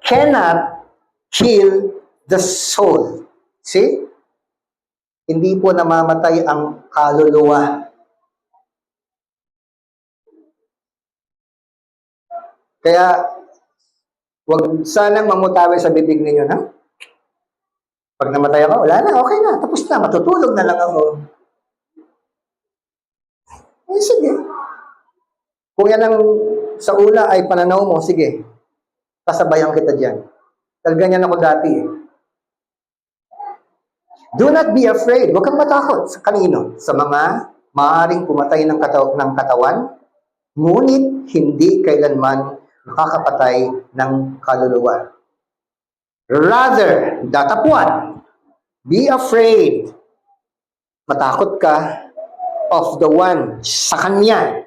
cannot kill the soul. See? Hindi po namamatay ang kaluluwa. Kaya, wag sanang mamutawi sa bibig ninyo, ha? Pag namatay ako, wala na, okay na, tapos na, matutulog na lang ako. Sige. Kung yan ang sa ula ay pananaw mo, sige, kasabayan kita dyan. Dahil ganyan ako dati eh. Do not be afraid. Huwag kang matakot. Sa kanino? Sa mga maaaring pumatay ng katawan, ngunit hindi kailanman makakapatay ng kaluluwa. Rather, datapwan, be afraid. Matakot ka of the one sa kanya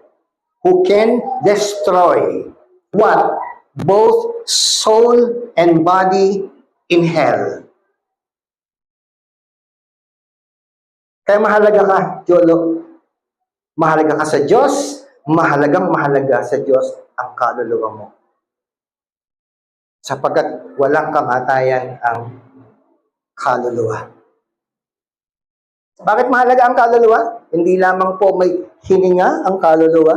who can destroy what? Both soul and body in hell. Kaya mahalaga ka, Jolo. Mahalaga ka sa Diyos, mahalagang mahalaga sa Diyos ang kaluluwa mo. Sapagkat walang kamatayan ang kaluluwa. Bakit mahalaga ang kaluluwa? Hindi lamang po may hininga ang kaluluwa.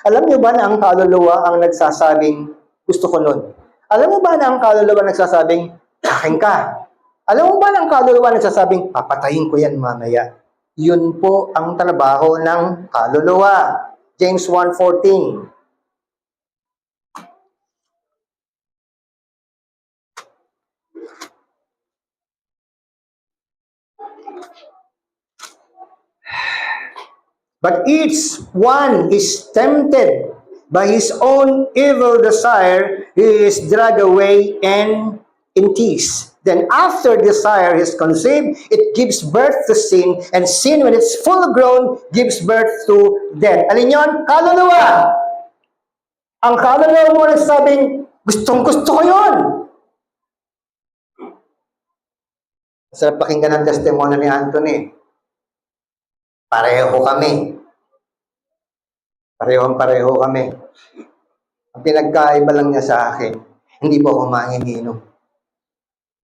Alam niyo ba na ang kaluluwa ang nagsasabing, gusto ko nun? Alam mo ba na ang kaluluwa nagsasabing, akin ka? Alam mo ba na ang kaluluwa nagsasabing, papatayin ko yan mamaya? Yun po ang trabaho ng kaluluwa. James 1:14. But each one is tempted by his own evil desire, he is dragged away and entices. Then after desire is conceived, it gives birth to sin, and sin, when it's full grown, gives birth to death. Alin yun? Kaluluwa! Ang kaluluwa mo nagsabing, gustong-gusto ko yun! Sarap pakinggan ang testimony ni Anthony. Pareho kami. Parehong-pareho kami. Ang pinagkaiba lang niya sa akin, hindi po ako manginginom.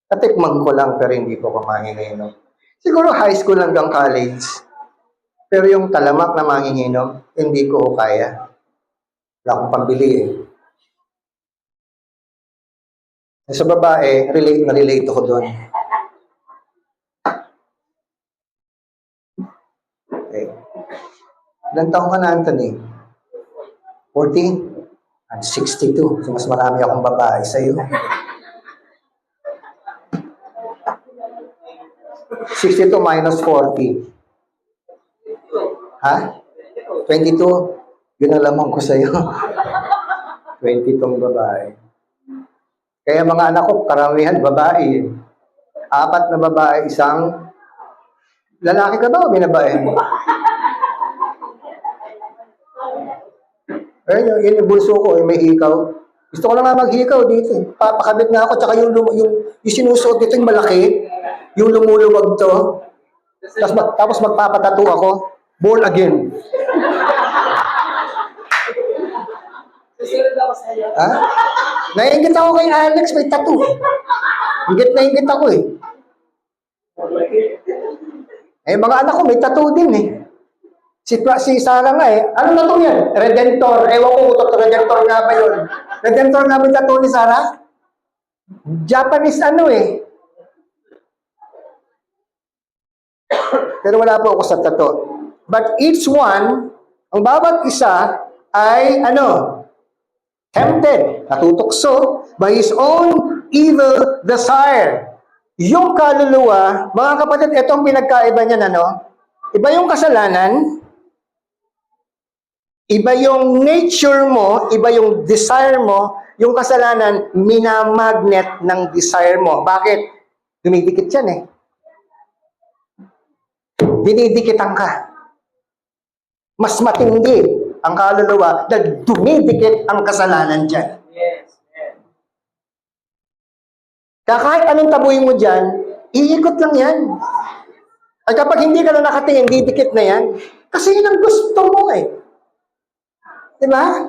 Natikman ko lang pero hindi po ako manginginom. Siguro high school hanggang college. Pero yung talamak na manginginom, hindi ko kaya. Wala akong pambili eh. Sa babae, relate ako doon. Okay. Ilang taong ka na, Anthony? 40? I'm 62. So, mas marami akong babae sa'yo. 62 minus 40. Ha? 22? Yun ang lamang ko sa'yo. 20 tong babae. Kaya mga anak ko, karamihan babae. 4 na babae, isang lalaki ka ba o binabae mo? Ayun, yun yung bulso ko, may hikaw. Gusto ko lang nga maghikaw dito. Papakabit na ako, tsaka yung sinusuot dito yung malaki, yung lumuluwag to. Tapos magpapatato ako, born again. Susunod ako sa iyo. Ha? Naiingit ako kay Alex, may tattoo. Ingit ako eh. Eh, mga anak ko, may tattoo din eh. Si Sarah nga eh. Ano na to yan? Redentor. Ewan ko kung Redentor nga ba yun. Redentor nga ba yung tattoo ni Sarah? Japanese ano eh. Pero wala po ako sa tattoo. But each one, ang bawat isa ay tempted, natutokso by his own evil desire. Yung kaluluwa, mga kapatid, itong pinagkaiba niyan, iba yung kasalanan, iba yung nature mo, iba yung desire mo, yung kasalanan, minamagnet ng desire mo. Bakit? Dumidikit yan eh. Dinidikitan ka. Mas matindi ang kaluluwa dahil dumidikit ang kasalanan dyan. Yes, yes. Kaya kahit anong tabuhin mo dyan, iikot lang yan. At kapag hindi ka na nakatingin, didikit na yan. Kasi yun ang gusto mo eh. Diba?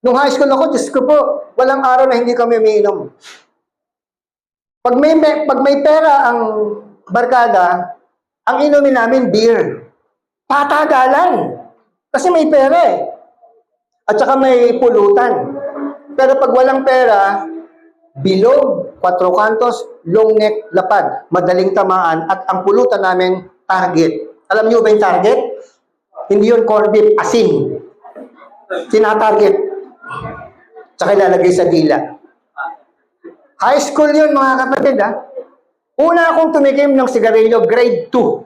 Nung high school ako, Diyos ko po, walang araw na hindi kami umiinom. Pag may pera ang barkada, ang inumin namin beer. Patagalan. Kasi may pera eh. At saka may pulutan. Pero pag walang pera, bilog, 4 kantos, long neck, lapad, madaling tamaan, at ang pulutan namin, target. Alam niyo ba yung target? Hindi yun corned beef, asin. Tinatarget. Tsaka ilalagay sa dila. High school yun, mga kapatid, ha? Una akong tumikim ng sigarilyo, grade 2.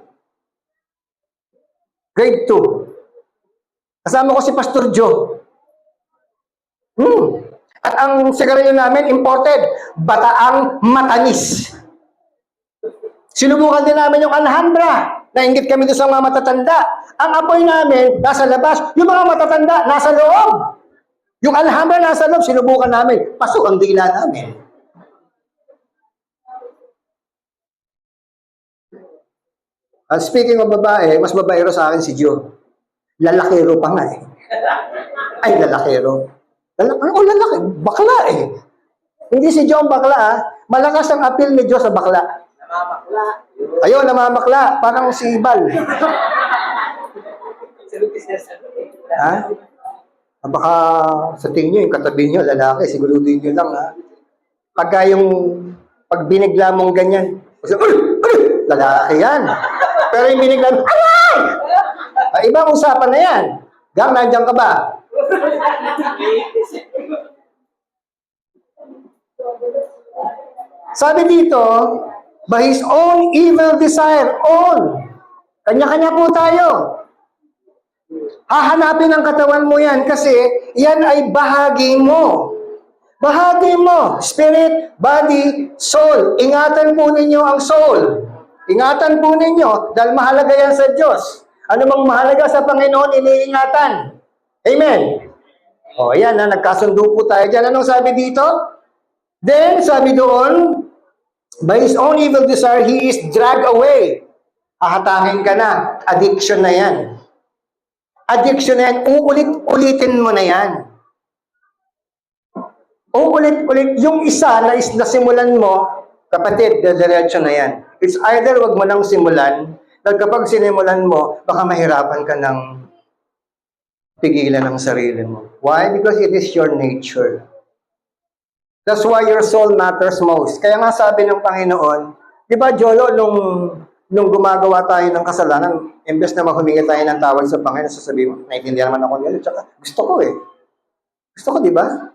Grade 2. Kasama ko si Pastor Joe. At ang sigarilyo namin, imported, bataang matanis. Sinubukan din namin yung Alhambra. Nainggit kami doon sa mga matatanda. Ang apoy namin, nasa labas. Yung mga matatanda, nasa loob. Yung Alhambra nasa loob, sinubukan namin. Pasok ang dila namin. Speaking of babae, mas babaero sa akin si Joe. Lalakero pa nga eh. Ay, lalakero. Lalaki. Bakla eh. Hindi si Joe ang bakla ah. Malakas ang appeal ni Joe sa bakla. Namamakla. Ayun, namamakla. Parang si Bal. Ha? Baka sa tingin nyo, yung katabi nyo, lalaki, siguruduhin nyo lang, ha? Pag binigla mong ganyan, lalaki yan. Pero yung biniglang, aray! Ibang usapan na yan. Gang, nandiyan ka ba? Sabi dito, by his own evil desire, own. Kanya-kanya po tayo. Hahanapin ang katawan mo yan kasi yan ay bahagi mo. Bahagi mo. Spirit, body, soul. Ingatan po ninyo ang soul. Ingatan po ninyo dahil mahalaga yan sa Diyos. Ano mang mahalaga sa Panginoon, iniingatan. Amen. O, yan na, nagkasundo po tayo dyan. Anong sabi dito? Then, sabi doon, by his own evil desire, he is dragged away. Hahatakin ka na. Addiction na yan. Addiction na yan. Uulit-ulitin mo na yan. Uulit-ulit. Yung isa na nasimulan mo, kapatid, diretso na yan. It's either wag mo nang simulan, dahil kapag sinimulan mo, baka mahirapan ka ng pigilan ng sarili mo. Why? Because it is your nature. That's why your soul matters most. Kaya nga sabi ng Panginoon, di ba, Jolo, nung gumagawa tayo ng kasalanan, imbes na humingi tayo ng tawad sa Panginoon, sasabihin mo, naiintindihan naman ako nila, tsaka gusto ko eh. Gusto ko, di ba?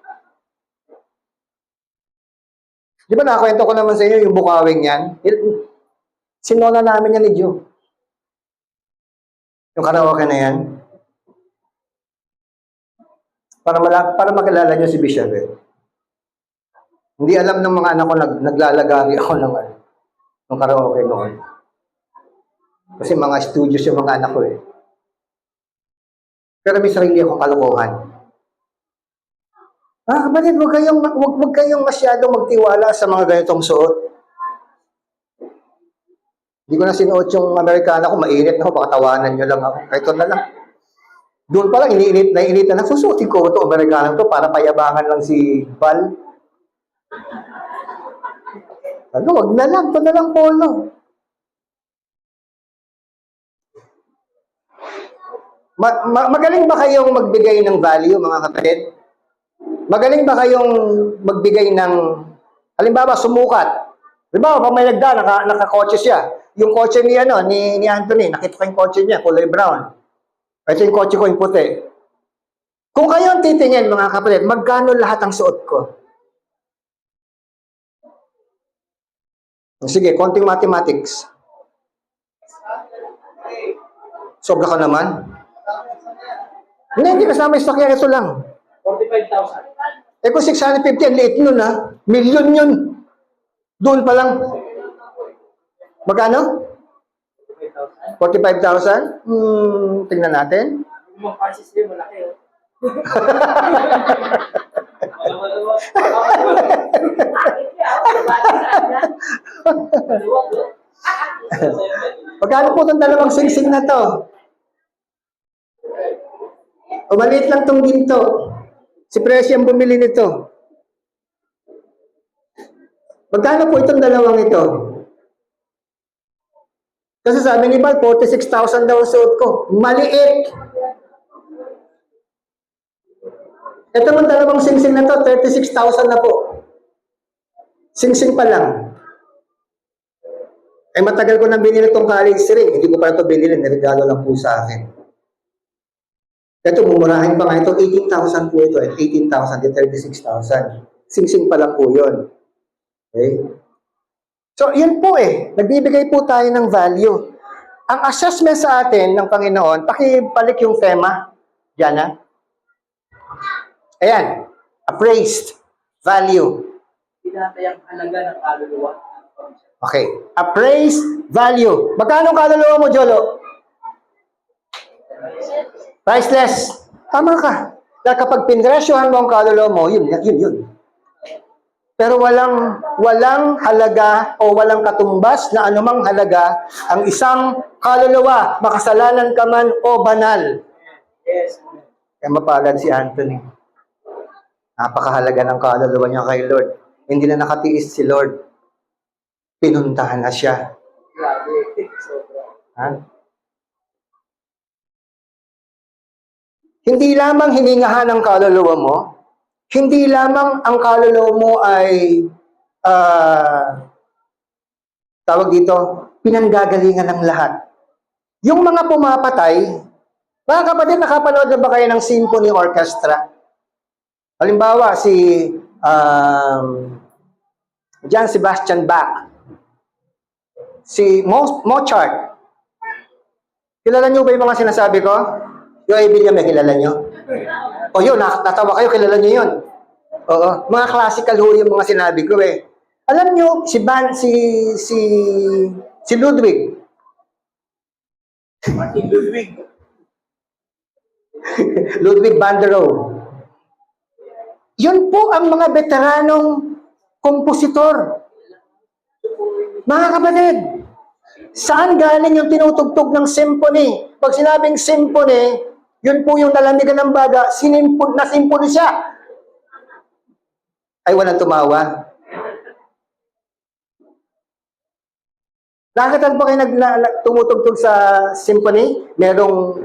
Di ba nakakwento ko naman sa inyo yung bukawing yan? Sinona namin yan ni Joe. Yung karaoke na yan. Para makilala nyo si Bishop eh. Hindi alam ng mga anak ko, naglalagari ako ng karaoke noon. Kasi mga studios yung mga anak ko eh. Pero may sarili akong kalokohan. Kapatid, huwag kayong masyadong magtiwala sa mga ganitong suot. Hindi ko na sinuot yung Amerikana ko, mainit na ako, baka tawanan nyo lang ako. Ito na lang. Doon pa lang, iniinit na lang. Susuotin ko ito, Amerikana to, para payabangan lang si Val. Wag na lang, ito na lang polo. Magaling ba kayong magbigay ng value, mga kapatid? Magaling ba kayong magbigay ng, halimbawa, sumukat? Halimbawa, pag may nakakotse siya. Yung kotse ni Anthony, nakita ko yung kotse niya, kulay brown. Ito yung kotse ko, yung puti. Kung kayo ang titingin, mga kapatid, magkano lahat ang suot ko? Sige, konting mathematics. Sobra ka naman. Hindi kasama yung sakyan, ito lang. 45,000. Eh kung 650, ang liit nun ha. Million yun. Doon pa lang. Magkano? 45,000? Tingnan natin. Yung Francis din, malaki oh. Magkano po itong dalawang singsing na to? O maliit lang itong ginto. Si Presi ang bumili nito. Magkano po itong dalawang ito? Kasi sabi ni Val, 46,000 daw ang suot ko. Maliit. Ito mong dalawang singsing na to, 36,000 na po. Singsing pa lang. Eh matagal ko nang binili itong college ring. Hindi ko pa ito binili, niregalo lang po sa akin. Ito, mumurahin pa nga ito, 18,000 po ito, at 18,000, 36,000. Singsing pa lang po yun. Okay? So, yun po eh. Nagbibigay po tayo ng value. Ang assessment sa atin ng Panginoon, pakibalik yung tema. Diyan ha? Ayan. Appraised. Value. Tinatay ang halaga ng kaluluwa. Okay. Appraised value. Magkano ang kaluluwa mo, Jolo? Priceless. Tama ka. Dahil kapag pinresyohan mo ang kaluluwa mo, yun. Pero walang halaga o walang katumbas na anumang halaga ang isang kaluluwa, makasalanan ka man o banal. Yes. Kaya mapalad si Anthony. Napakahalaga ng kaluluwa niya kay Lord. Hindi na nakatiis si Lord. Pinuntahan na siya. Grabe. Sobra. Ha? Hindi lamang hiningahan ang kaluluwa mo, hindi lamang ang kaluluwa mo ay tawag dito, pinanggagalingan ng lahat. Yung mga pumapatay, mga kapatid, nakapanood na ba kayo ng symphony orchestra? Halimbawa, si John Sebastian Bach, si Mozart. Kilala niyo ba yung mga sinasabi ko? Yung William, kilala niyo? O yun, natawa kayo, kilala niyo yun. Oo, mga classical ho yung mga sinabi ko eh. Alam niyo, si Ludwig. Martin Ludwig. Ludwig van der Rohe. Yun po ang mga veteranong kompositor. Mga kapatid, saan galing yung tinutugtog ng symphony? Pag sinabing symphony, yun po yung nalamigan ng baga, na-symphony siya. Ay, walang tumawa. Nakakatan po kayo tumutugtog sa symphony? Merong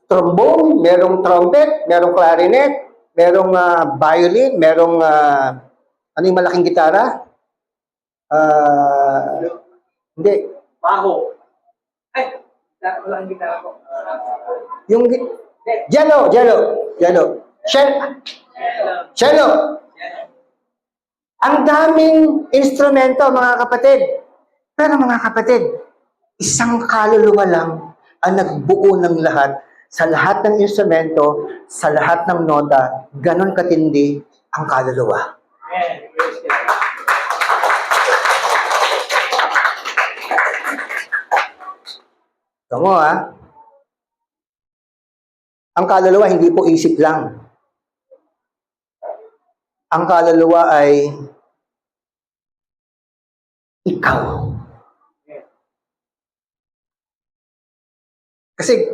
trombone, merong trumpet, merong clarinet, merong violin, merong ano yung malaking gitara? Hindi. Baho. Ay, wala ang gitara ko. Yung jello. Cello. Ang daming instrumento, mga kapatid. Pero mga kapatid, isang kaluluwa lang ang nagbuo ng lahat, sa lahat ng instrumento, sa lahat ng nota, ganon katindi ang kaluluwa. Amen. Praise God. Tama ang kaluluwa hindi po isip lang. Ang kaluluwa ay ikaw. Kasi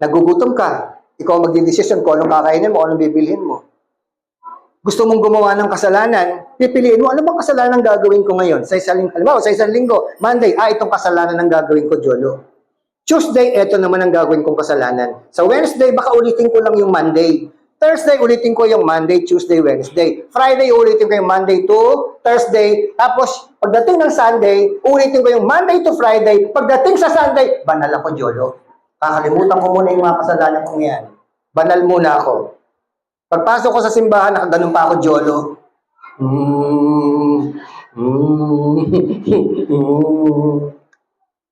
nagugutom ka, ikaw magdidesisyon kung anong kakainin mo, anong bibilhin mo. Gusto mong gumawa ng kasalanan, pipiliin mo, ano bang kasalanan gagawin ko ngayon? Sa isang linggo, Monday, itong kasalanan ang gagawin ko, Jolo. Tuesday, eto naman ang gagawin kong kasalanan. Sa Wednesday, baka ulitin ko lang yung Monday. Thursday, ulitin ko yung Monday, Tuesday, Wednesday. Friday, ulitin ko yung Monday to Thursday. Tapos, pagdating ng Sunday, ulitin ko yung Monday to Friday. Pagdating sa Sunday, banal ako, Jolo. Kakalimutan ko muna yung mga kasalanan kong yan. Banal muna ako. Pagpasok ko sa simbahan, nakaganon pa ako, Jolo.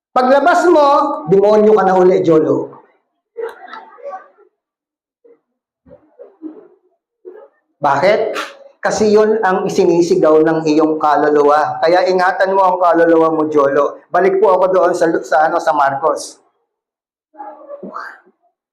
Paglabas mo, demonyo ka na uli, Jolo. Bakit? Kasi yun ang isinisigaw ng iyong kaluluwa. Kaya ingatan mo ang kaluluwa mo, Jolo. Balik po ako doon sa Marcos.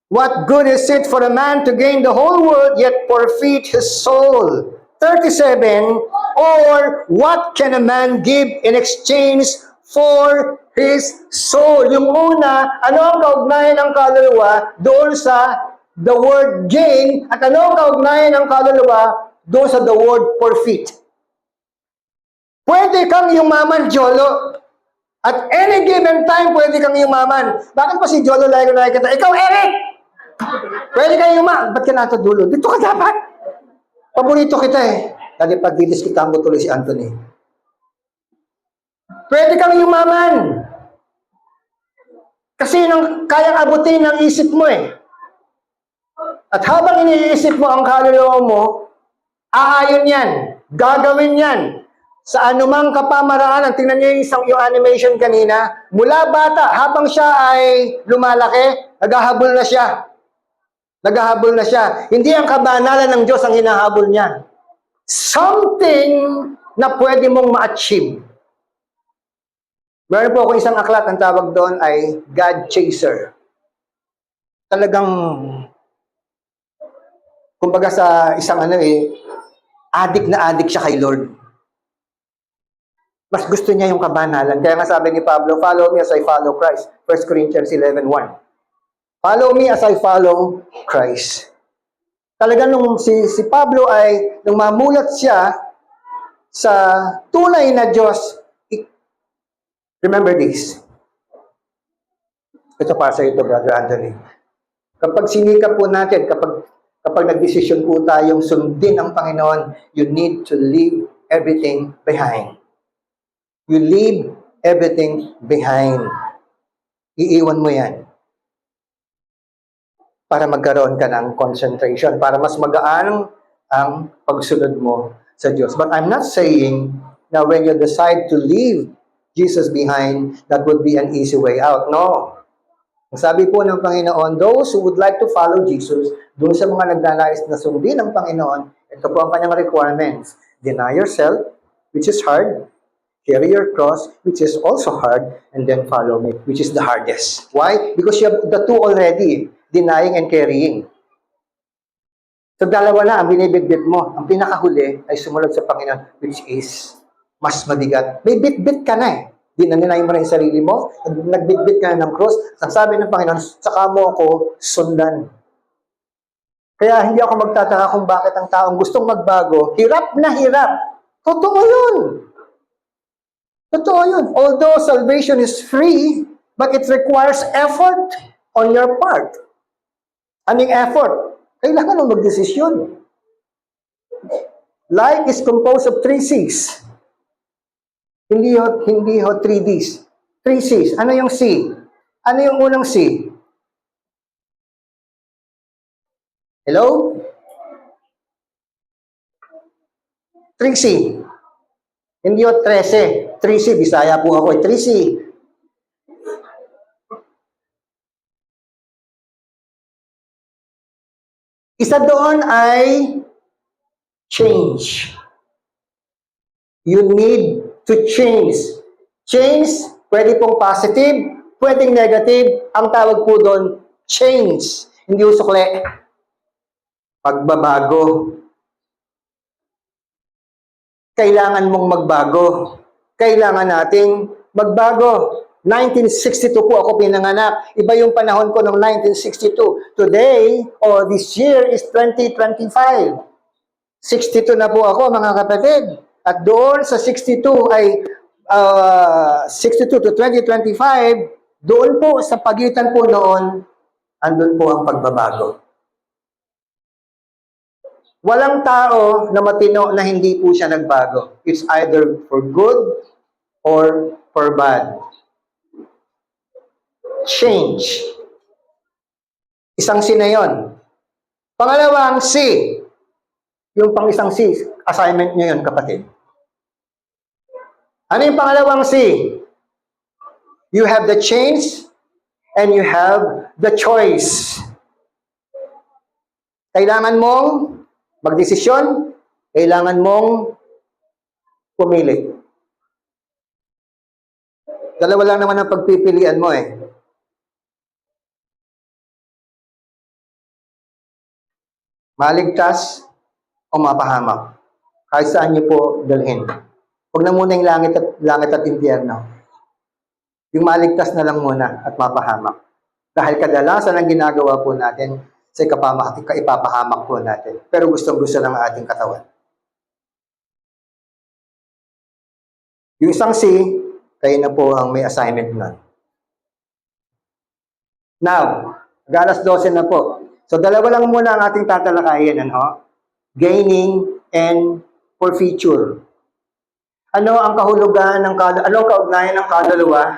What good is it for a man to gain the whole world yet forfeit his soul? 37, or what can a man give in exchange for his soul? Yung una, ano ang kaugnayan ng kaluluwa doon sa the word gain, at ano ang kaugnayan ng kaluluwa doon sa the word forfeit? Pwede kang yumaman, Jolo. At any given time, pwede kang yumaman. Bakit pa si Jolo lagi ko nakikita? Ikaw, Eric! Pwede kang yumaman. Ba't ka nato dulo? Dito ka dapat. Paborito kita eh. Dali pag-didiskitan mo tuloy si Anthony. Pwede kang yumaman. Kasi kayang abutin ng isip mo eh. At habang iniisip mo ang kaluluwa mo, aayon yan. Gagawin yan. Sa anumang kapamaraanan, tingnan niyo yung animation kanina, mula bata, habang siya ay lumalaki, naghahabol na siya. Naghahabol na siya. Hindi ang kabanalan ng Diyos ang hinahabol niya. Something na pwede mong ma-achieve. Meron po ako isang aklat, ang tawag doon ay God Chaser. Talagang, kumbaga sa isang addict na addict siya kay Lord. Mas gusto niya yung kabanalan. Kaya nga sabi ni Pablo, follow me as I follow Christ. 1 Corinthians 11:1. Follow me as I follow Christ. Talagang nung si Pablo ay, nung mamulat siya sa tunay na Diyos, remember this. Ito para sa ito, Brother Anthony. Kapag sinikap po natin, kapag nagdesisyon po tayong sundin ang Panginoon, you need to leave everything behind. You leave everything behind. iiwan mo yan para magkaroon ka ng concentration, para mas magaan ang pagsunod mo sa Diyos. But I'm not saying na when you decide to leave Jesus behind, that would be an easy way out. No. Ang sabi po ng Panginoon, those who would like to follow Jesus, doon sa mga nagnanais na sundin ng Panginoon, ito po ang kanyang requirements. Deny yourself, which is hard. Carry your cross, which is also hard. And then follow me, which is the hardest. Why? Because you have the two already, denying and carrying. So dalawa na ang binibitbit mo. Ang pinakahuli ay sumunod sa Panginoon, which is mas mabigat. May bit-bit ka na eh. Dinanay mo na yung sarili mo, nagbitbit ka na ng cross. Ang sabi ng Panginoon, saka mo ako sundan. Kaya hindi ako magtataka kung bakit ang taong gustong magbago, hirap na hirap. Totoo yun. Totoo yun. Although salvation is free, but it requires effort on your part. Anong effort? Kailangan mong magdesisyon. Life is composed of 3 C's. Hindi ho 3 D's. 3 C's. Ano yung C? Ano yung unang C? Hello? 3C. Hindi ho 13. 3C. Bisaya po ako. 3C. Isa doon ay change. You need to change. Change, pwede pong positive, pwedeng negative. Ang tawag po doon, change. Hindi usukle. Pagbabago. Kailangan mong magbago. Kailangan nating magbago. 1962 po ako pinanganak. Iba yung panahon ko noong 1962. Today, or this year, is 2025. 62 na po ako, mga kapatid. At doon sa 62 ay 62 to 2025, doon po sa pagitan po noon, andun po ang pagbabago. Walang tao na matino na hindi po siya nagbago. It's either for good or for bad. Change. Isang C na yun. Pangalawang C. Yung pang isang C, assignment nyo yun, kapatid. Ano yung pangalawang C? You have the change and you have the choice. Kailangan mong magdesisyon, kailangan mong pumili. Dalawa lang naman ang pagpipilian mo eh. Maligtas o mapahamak. Kahit saan niyo po dalhin. Huwag na muna yung langit at impyerno. Yung maligtas na lang muna at mapahamak. Dahil kadalasan ang ginagawa po natin sa ipapahamak po natin. Pero gustong-gusto ng ating katawan. Yung isang C, kayo na po ang may assignment nun. Now, alas 12 na po. So, dalawa lang muna ang ating tatalakayin, ano? Gaining and forfeiture. Ano ang kahulugan ng ano ang kaugnayan ng kaluluwa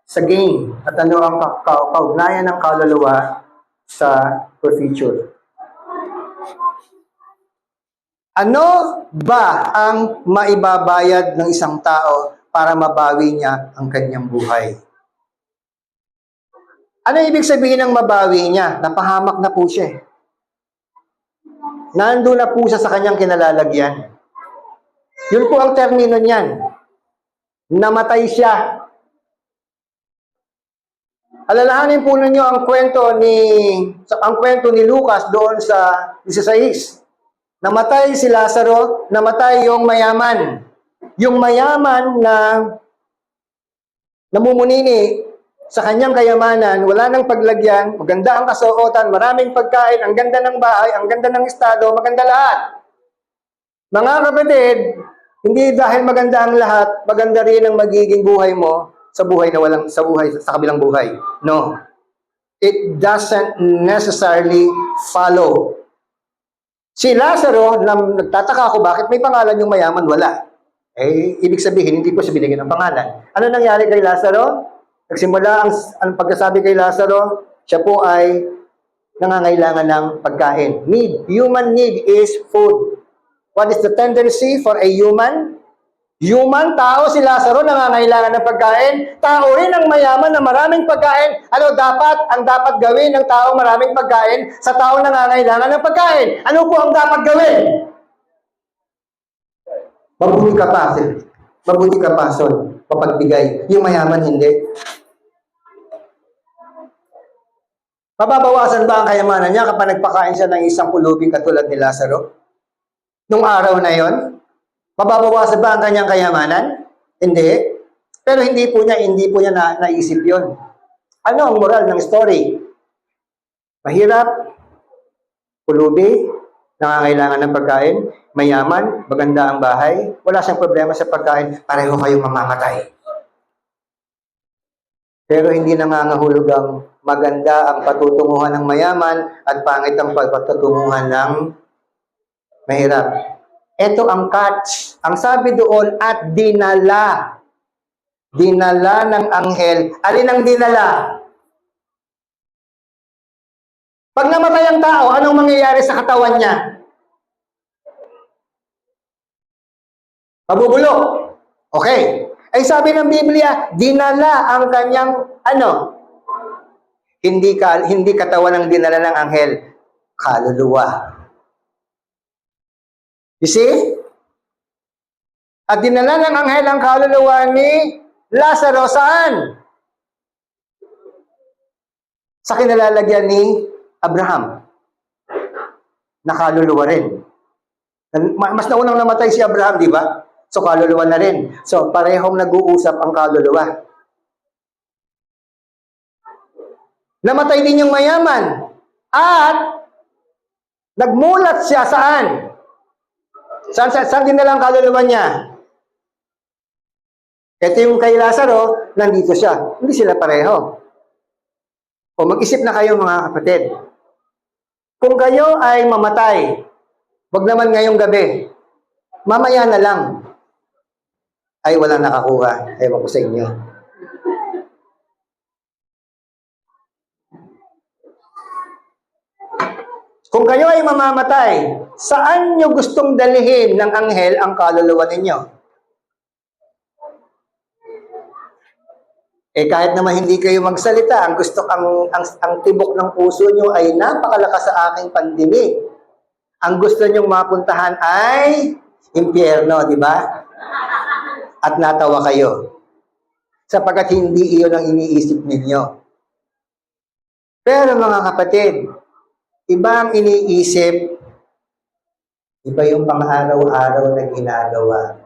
sa gain? At ano ang kaugnayan ng kaluluwa sa forfeiture? Ano ba ang maibabayad ng isang tao para mabawi niya ang kanyang buhay? Ano ibig sabihin ng mabawi niya? Napahamak na po siya. Nandun na po siya sa kanyang kinalalagyan. Yun po ang termino niyan. Namatay siya. Alalahanin po ninyo ang kwento ni Lucas doon sa 16. Namatay si Lazaro, namatay yung mayaman. Yung mayaman na namumunini sa kanyang kayamanan, wala nang paglagyan, maganda ang kasuotan, maraming pagkain, ang ganda ng bahay, ang ganda ng estado, maganda lahat. Mga kapatid, hindi dahil maganda ang lahat, maganda rin ang magiging buhay mo sa kabilang buhay. No. It doesn't necessarily follow. Si Lazaro, nagtataka ako bakit may pangalan yung mayaman, wala. Ibig sabihin, hindi po siya binigyan ng pangalan. Ano nangyari kay Lazaro? Nagsimula ang pagkasabi kay Lazaro, siya po ay nangangailangan ng pagkain. Need. Human need is food. What is the tendency for a human? Human, tao, si Lazaro, nangangailangan ng pagkain. Tao rin ang mayaman na maraming pagkain. Ano dapat? Ang dapat gawin ng taong maraming pagkain sa taong nangangailangan ng pagkain. Ano po ang dapat gawin? Mabuti ka pa, mabuti ka pa, son, papagbigay. Yung mayaman, hindi. Mababawasan ba ang kayamanan niya kapag nagpakain siya ng isang pulubing katulad ni Lazaro? Nung araw na yon, mababawasan ba ang kanyang kayamanan? Hindi. Pero hindi po niya naisip yon. Ano ang moral ng story? Mahirap, pulubi, nangangailangan ng pagkain, mayaman, maganda ang bahay, wala siyang problema sa pagkain, pareho kayong mamamatay. Pero hindi nangangahulog ang maganda ang patutunguhan ng mayaman at pangit ang patutunguhan ng mahirap. Ito ang catch. Ang sabi doon, at dinala. Dinala ng anghel. Alin ang dinala? Pag namatay ang tao, anong mangyayari sa katawan niya? Pabubulok. Okay. Ay sabi ng Biblia, dinala ang kanyang hindi katawan ang dinala ng anghel, kaluluwa. You see? At dinala ng anghel ang kaluluwa ni Lazaro saan? Sa kinalalagyan ni Abraham. Nakaluluwa rin. Mas naunang namatay si Abraham, di ba? So, kaluluwa na rin. So, parehong nag-uusap ang kaluluwa. Namatay din yung mayaman. At, nagmulat siya saan? Saan dinala ang kaluluwa niya? Ito yung kay Lazaro, nandito siya. Hindi sila pareho. O mag-isip na kayo mga kapatid. Kung kayo ay mamatay, wag naman ngayong gabi, mamaya na lang, ay walang nakakuha. Ewan ko sa inyo. Kung kayo ay mamamatay, saan nyo gustong dalhin ng anghel ang kaluluwa ninyo? Kahit naman hindi kayo magsalita, ang tibok ng puso nyo ay napakalakas sa aking pandinig. Ang gusto nyong mapuntahan ay impyerno, di ba? At natawa kayo. Sapagkat hindi iyon ang iniisip ninyo. Pero mga kapatid, iba ang iniisip, iba yung pang-araw-araw na ginagawa.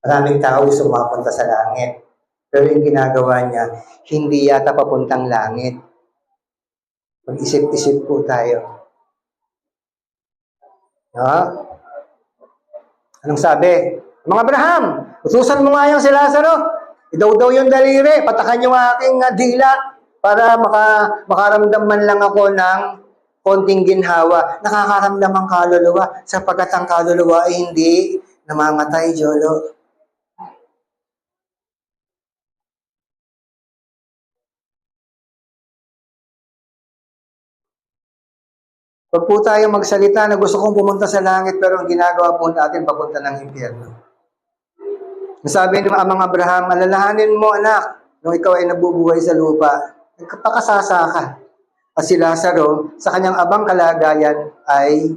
Maraming tao gusto mapunta sa langit. Pero yung ginagawa niya, hindi yata papuntang langit. Mag-isip-isip po tayo. No? Anong sabi? Mga Abraham, utusan mo nga yung si Lazaro. Idaw-daw yung daliri, patakan yung aking dila para makaramdam man lang ako ng konting ginhawa. Nakakaramdam ang kaluluwa sapagkat ang kaluluwa ay hindi namamatay, Jolo. Pag po tayo magsalita na gusto kong pumunta sa langit pero ang ginagawa po natin papunta ng impyerno. Sabi ng amang Abraham, alalahanin mo anak, nung ikaw ay nabubuhay sa lupa, nagpakasasa ka. At si Lazaro, sa kanyang abang kalagayan ay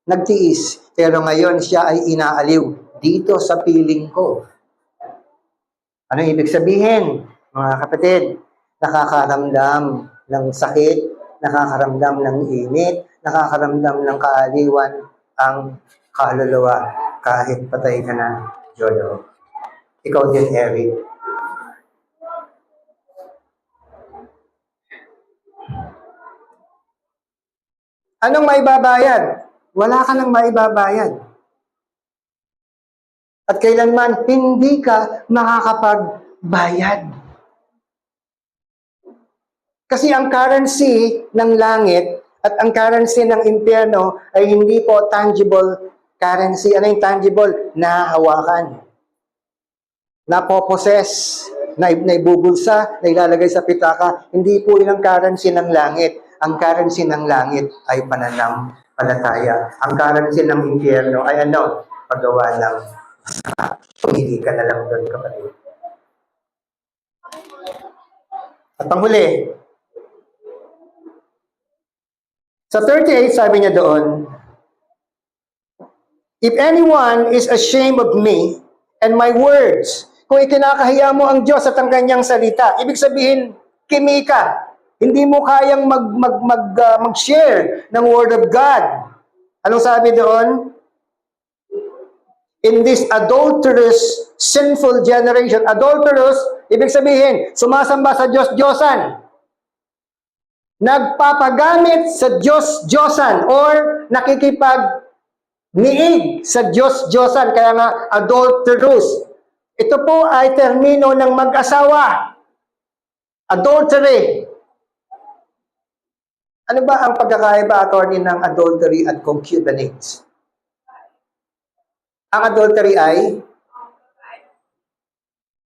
nagtiis. Pero ngayon siya ay inaaliw dito sa piling ko. Ano ibig sabihin? Mga kapatid, nakakaramdam ng sakit, nakakaramdam ng init, nakakaramdam ng kaaliwan ang kaluluwa kahit patay ka na, Jolo. Ikaw din, Eric. Anong maibabayad? Wala ka nang maibabayad. At kailanman, hindi ka makakapagbayad. Kasi ang currency ng langit at ang currency ng impyerno ay hindi po tangible currency. Ano yung tangible? Nahahawakan. napoposes, naibubulsa, na ilalagay sa pitaka. Hindi po yun ang currency ng langit. Ang currency ng langit ay pananampalataya. Ang currency ng impyerno ay ano? Paggawa ng hindi ka na lang doon, kapatid. At panghuli, sa 38, sabi niya doon, if anyone is ashamed of me and my words, kung ikinakahiya mo ang Diyos at ang kanyang salita, ibig sabihin, kimi ka. Hindi mo kayang mag-share ng Word of God. Anong sabi doon? In this adulterous, sinful generation. Adulterous, ibig sabihin, sumasamba sa Diyos-Diyosan. Nagpapagamit sa Diyos-Diyosan or nakikipag-niig sa Diyos-Diyosan. Kaya nga, adulterous. Ito po ay termino ng mag-asawa. Adultery. Ano ba ang pagkakaiba, attorney, ng adultery at concubinage? Ang adultery ay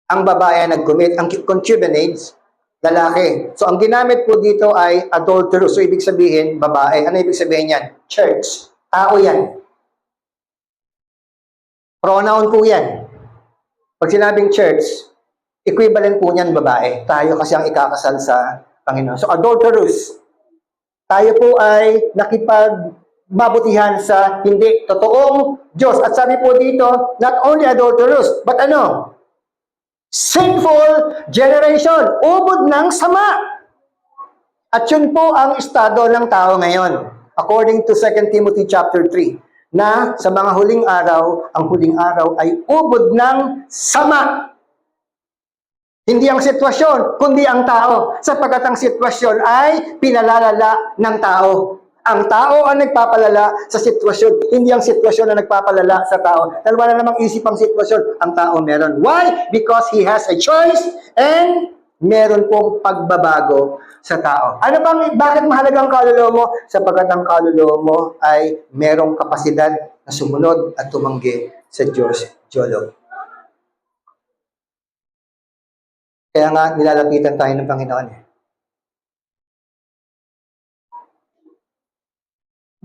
ang babae ang nag-commit, ang concubinage, lalaki. So, ang ginamit po dito ay adulterous. So, ibig sabihin, babae. Ano ibig sabihin yan? Church. Tao yan. Pronoun po yan. Pag sinabing church, equivalent po niyan babae. Tayo kasi ang ikakasal sa Panginoon. So, adulterous. Tayo po ay nakipagmabutihan sa hindi totoong Diyos. At sabi po dito, not only adulterous, but ano? Sinful generation. Ubod ng sama. At yun po ang estado ng tao ngayon. According to 2 Timothy chapter 3, na sa mga huling araw, ang huling araw ay ubod ng sama. Hindi ang sitwasyon, kundi ang tao. Sapagkat ang sitwasyon ay pinalalala ng tao. Ang tao ang nagpapalala sa sitwasyon. Hindi ang sitwasyon na nagpapalala sa tao. Dahil wala namang isip ang sitwasyon, ang tao meron. Why? Because he has a choice and meron pong pagbabago sa tao. Ano bang, bakit mahalaga ang kaluluwa mo? Sapagkat ang kaluluwa mo ay merong kapasidad na sumunod at tumanggi sa Diyos, Jolo. Kaya nga, nilalapitan tayo ng Panginoon.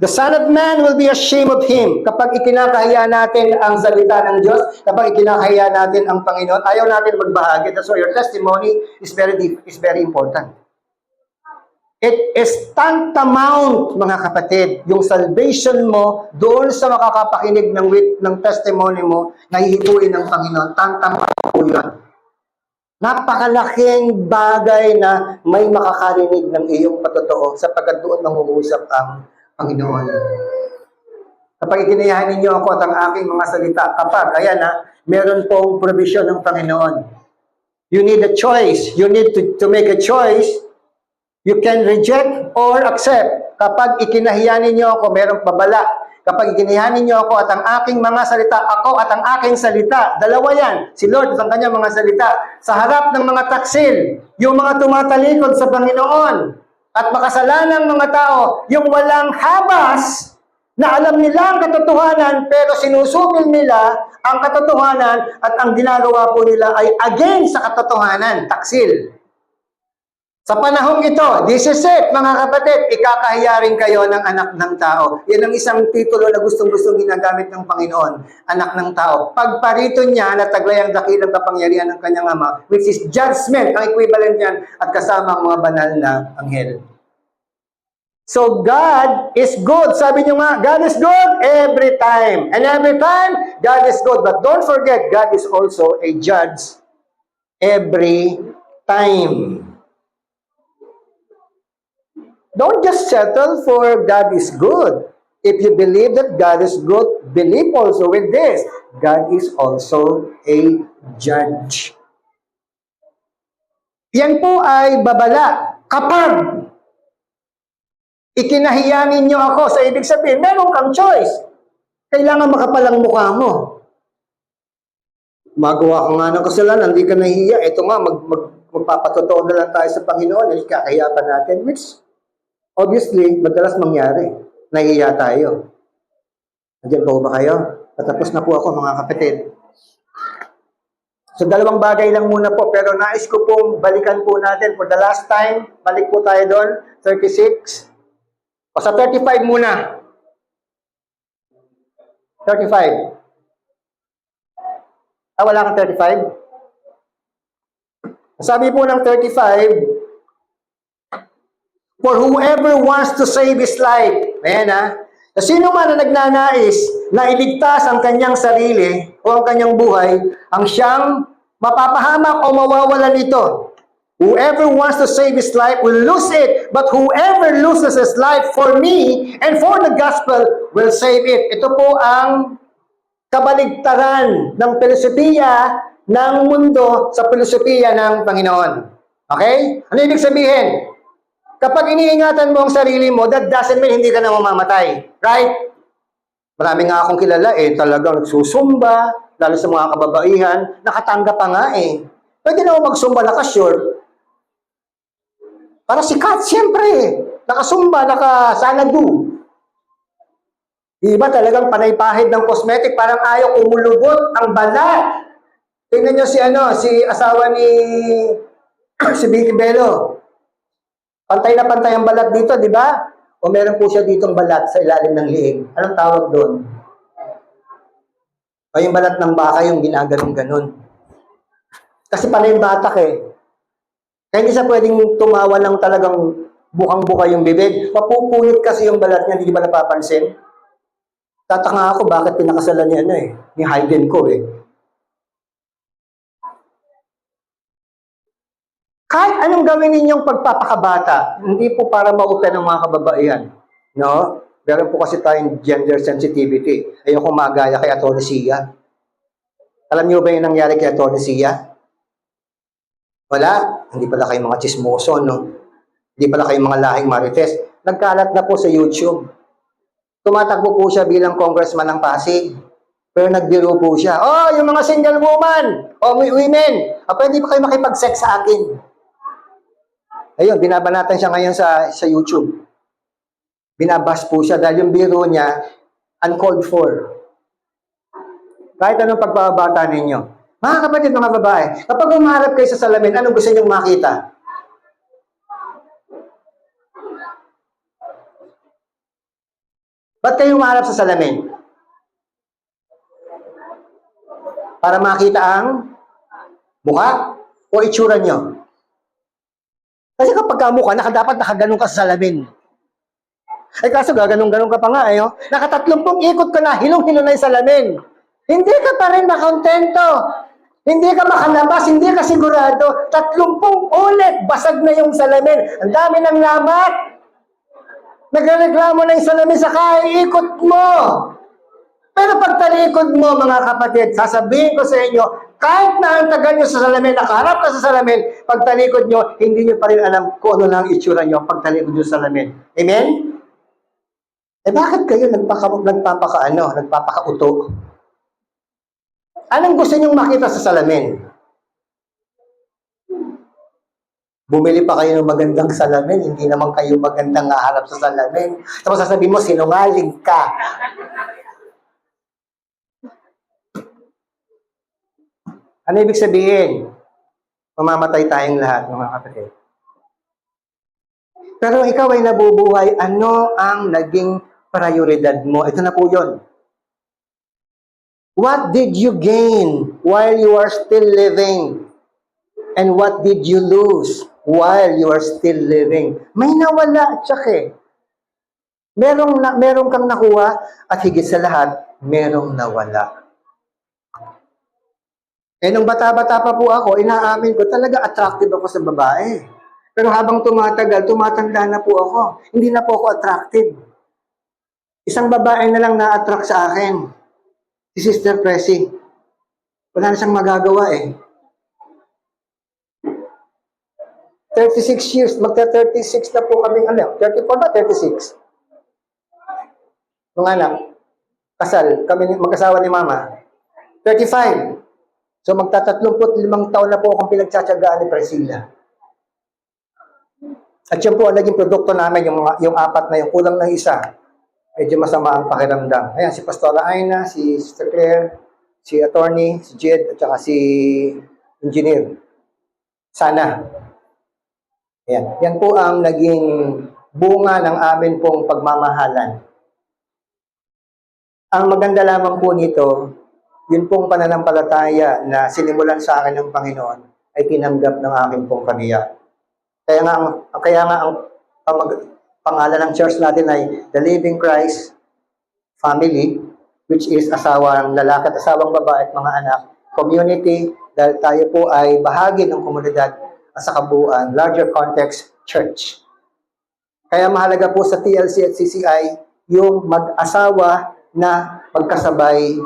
The Son of Man will be ashamed of Him. Kapag ikinakahiya natin ang salita ng Diyos, kapag ikinakahiya natin ang Panginoon, ayaw natin magbahagi. So your testimony is very important. It is tantamount, mga kapatid, yung salvation mo doon sa makakapakinig ng testimony mo, nahihipuin ng Panginoon. Tantamount po yun. Napakalaking bagay na may makakarinig ng iyong patotoo sapagkat doon mangungusap ang Panginoon. Kapag ikinayahan ninyo ako at ang aking mga salita, meron pong provision ng Panginoon. You need a choice. You need to make a choice. You can reject or accept. Kapag ikinahiya ninyo ako, merong pabala. Kapag ikinahiya ninyo ako at ang aking mga salita, ako at ang aking salita, dalawa yan, si Lord at ang kanyang mga salita, sa harap ng mga taksil, yung mga tumatalikod sa Panginoon, at makasalanang mga tao, yung walang habas, na alam nila ang katotohanan, pero sinusupil nila ang katotohanan, at ang ginagawa po nila ay against sa katotohanan, taksil. Sa panahong ito, this is it, mga kapatid, ikakahiya rin kayo ng anak ng tao. Yan ang isang titulo na gustong-gustong ginagamit ng Panginoon, anak ng tao. Pagparito niya na taglay ang dakilang kapangyarihan ng kanyang Ama, which is judgment, ang equivalent niyan, at kasama ang mga banal na anghel. So God is good. Sabi niyo nga, God is good every time. And every time, God is good. But don't forget, God is also a judge every time. Don't just settle for God is good. If you believe that God is good, believe also with this. God is also a judge. Yan po ay babala. Kapag ikinahiya ninyo ako, sa ibig sabihin, meron kang choice. Kailangan makapalang mukha mo. Magawa ka nga ng kasalanan, hindi ka nahihiya. Ito nga, magpapatotoo na lang tayo sa Panginoon, ikakahiya pa natin, which obviously, madalas mangyari. Nahihiya tayo. Nandiyan po ba kayo? Patapos na po ako, mga kapatid. So, dalawang bagay lang muna po. Pero nais ko pong balikan po natin. For the last time, balik po tayo doon. 36. O sa 35 muna. 35. Ah, wala kang 35? Sabi po ng 35, for whoever wants to save his life. Ayan ha. Sino man na nagnanais na iligtas ang kanyang sarili o ang kanyang buhay, ang siyang mapapahamak o mawawalan nito. Whoever wants to save his life will lose it, but whoever loses his life for me and for the gospel will save it. Ito po ang kabaligtaran ng filosofiya ng mundo sa filosofiya ng Panginoon. Okay? Ano ibig sabihin? Kapag iniingatan mo ang sarili mo, that doesn't mean hindi ka na mamamatay. Right? Marami nga akong kilala talagang nagsusumba, lalo sa mga kababaihan, nakatanggap pa nga Pwede na ako magsumba, naka-short. Para sikat, siyempre. Nakasumba, nakasanadu. Iba talagang panay-pahid ng cosmetic, parang ayaw umulubot ang balat. Tingnan nyo si asawa ni si Vicky Bello. Pantay na pantay ang balat dito, di ba? O meron po siya ditong balat sa ilalim ng liig. Anong tawag doon? O yung balat ng baka, yung ginaganon-ganon. Kasi panay yung batak Kaya hindi siya pwedeng tumawa ng talagang bukang-buka yung bibig. Mapupunit kasi yung balat niya, hindi ba napapansin? Tataka ako bakit pinakasalan niya ni Hayden ko Kahit anong gawin ninyong pagpapakabata, hindi po para ma-open ang mga kababaihan. No? Meron po kasi tayong gender sensitivity. Ayoko magaya kay Atty. Sia. Alam niyo ba yung nangyari kay Atty. Sia? Wala. Hindi pala kayong mga chismoso, no? Hindi pala kayong mga lahing marites. Nagkalat na po sa YouTube. Tumatakbo po siya bilang congressman ng Pasig. Pero nagbiro po siya. Oh, yung mga single woman, o women, pwede ba kayo makipag-sex sa akin? Ayun, binabanatan siya ngayon sa YouTube. Binabas po siya dahil yung biro niya, uncalled for. Kahit anong pagpapabata ninyo. Mga kapatid, mga babae, kapag umaharap kayo sa salamin, anong gusto niyong makita? Ba't kayo umaharap sa salamin? Para makita ang mukha o itsura nyo? Kasi kapag kamukha, dapat nakaganon ka sa salamin. Kaso gaganong-ganon ka pa nga Naka-30 ikot ka na, hilong-hilo na yung salamin. Hindi ka pa rin makontento. Hindi ka makalabas, hindi ka sigurado. 30 ulit, basag na yung salamin. Ang dami ng lamat. Nagreklamo na yung salamin sa kaiikot mo. Pero pag talikod mo, mga kapatid, sasabihin ko sa inyo, kahit na ang tagal nyo sa salamin, nakaharap ka sa salamin, pag talikod nyo, hindi nyo pa rin alam kung ano lang itsura nyo pag talikod nyo sa salamin. Amen? Bakit kayo nagpapakauto? Anong gusto nyong makita sa salamin? Bumili pa kayo ng magandang salamin, hindi naman kayo magandang haharap sa salamin. Tapos sasabihin mo, sinungaling ka. Ano ibig sabihin? Mamamatay tayong lahat, mga kapatid. Pero ikaw ay nabubuhay, ano ang naging prioridad mo? Ito na po yun. What did you gain while you are still living? And what did you lose while you are still living? May nawala, tsak Merong kang nakuha at higit sa lahat, merong nawala. Nung bata-bata pa po ako, inaamin ko, talaga attractive ako sa babae. Pero habang tumatagal, tumatanda na po ako. Hindi na po ako attractive. Isang babae na lang na-attract sa akin. Si Sister Pressy. Wala na siyang magagawa 36 years, magta-36 na po kami, 34 ba? 36? Mga anak, kasal, kami mag-asawa ni Mama. 35. So magta-35 taon na po akong pinagtsatsagaan ni Priscilla. At yun po ang naging produkto namin, yung apat na yung kulang ng isa. Medyo masama ang pakiramdam. Ayan, si Pastora Aina, si Sister Claire, si attorney, si Jed, at saka si engineer. Sana. Yan. Yan po ang naging bunga ng amin pong pagmamahalan. Ang maganda lamang po nito, yun pong pananampalataya na sinimulan sa akin ng Panginoon ay tinanggap ng aking pong kaniya. Kaya nga ang pangalan ng church natin ay The Living Christ Family, which is asawang lalaki at asawang babae at mga anak, community, dahil tayo po ay bahagi ng komunidad at sa kabuuan, larger context, church. Kaya mahalaga po sa TLC at CCI yung mag-asawa na magkasabay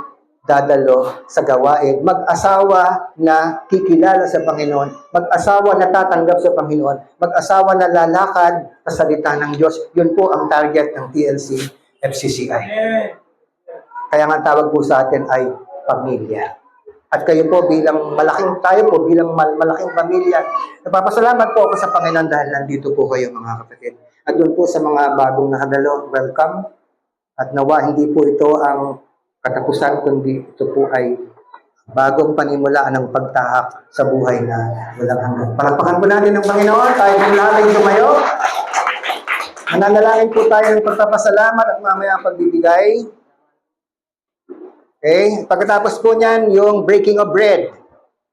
dadalo sa gawain, mag-asawa na kikilala sa Panginoon, mag-asawa na tatanggap sa Panginoon, mag-asawa na lalakad sa salita ng Diyos. Yun po ang target ng TLC FCCI. Kaya nga tawag po sa atin ay pamilya. At kayo po tayo po bilang malaking pamilya, napapasalamat po ako sa Panginoon dahil nandito po kayo mga kapatid. At doon po sa mga bagong nakadalo, welcome. At nawa hindi po ito ang katapusan, kundi ito po ay bagong panimulaan ng pagtahak sa buhay na walang hanggan. Palakpakan po natin ng Panginoon, tayo po lahat ay tumayo. Mananalangin po tayo ng pagpapasalamat at mamaya ang pagbibigay. Okay? Pagkatapos po niyan, yung breaking of bread.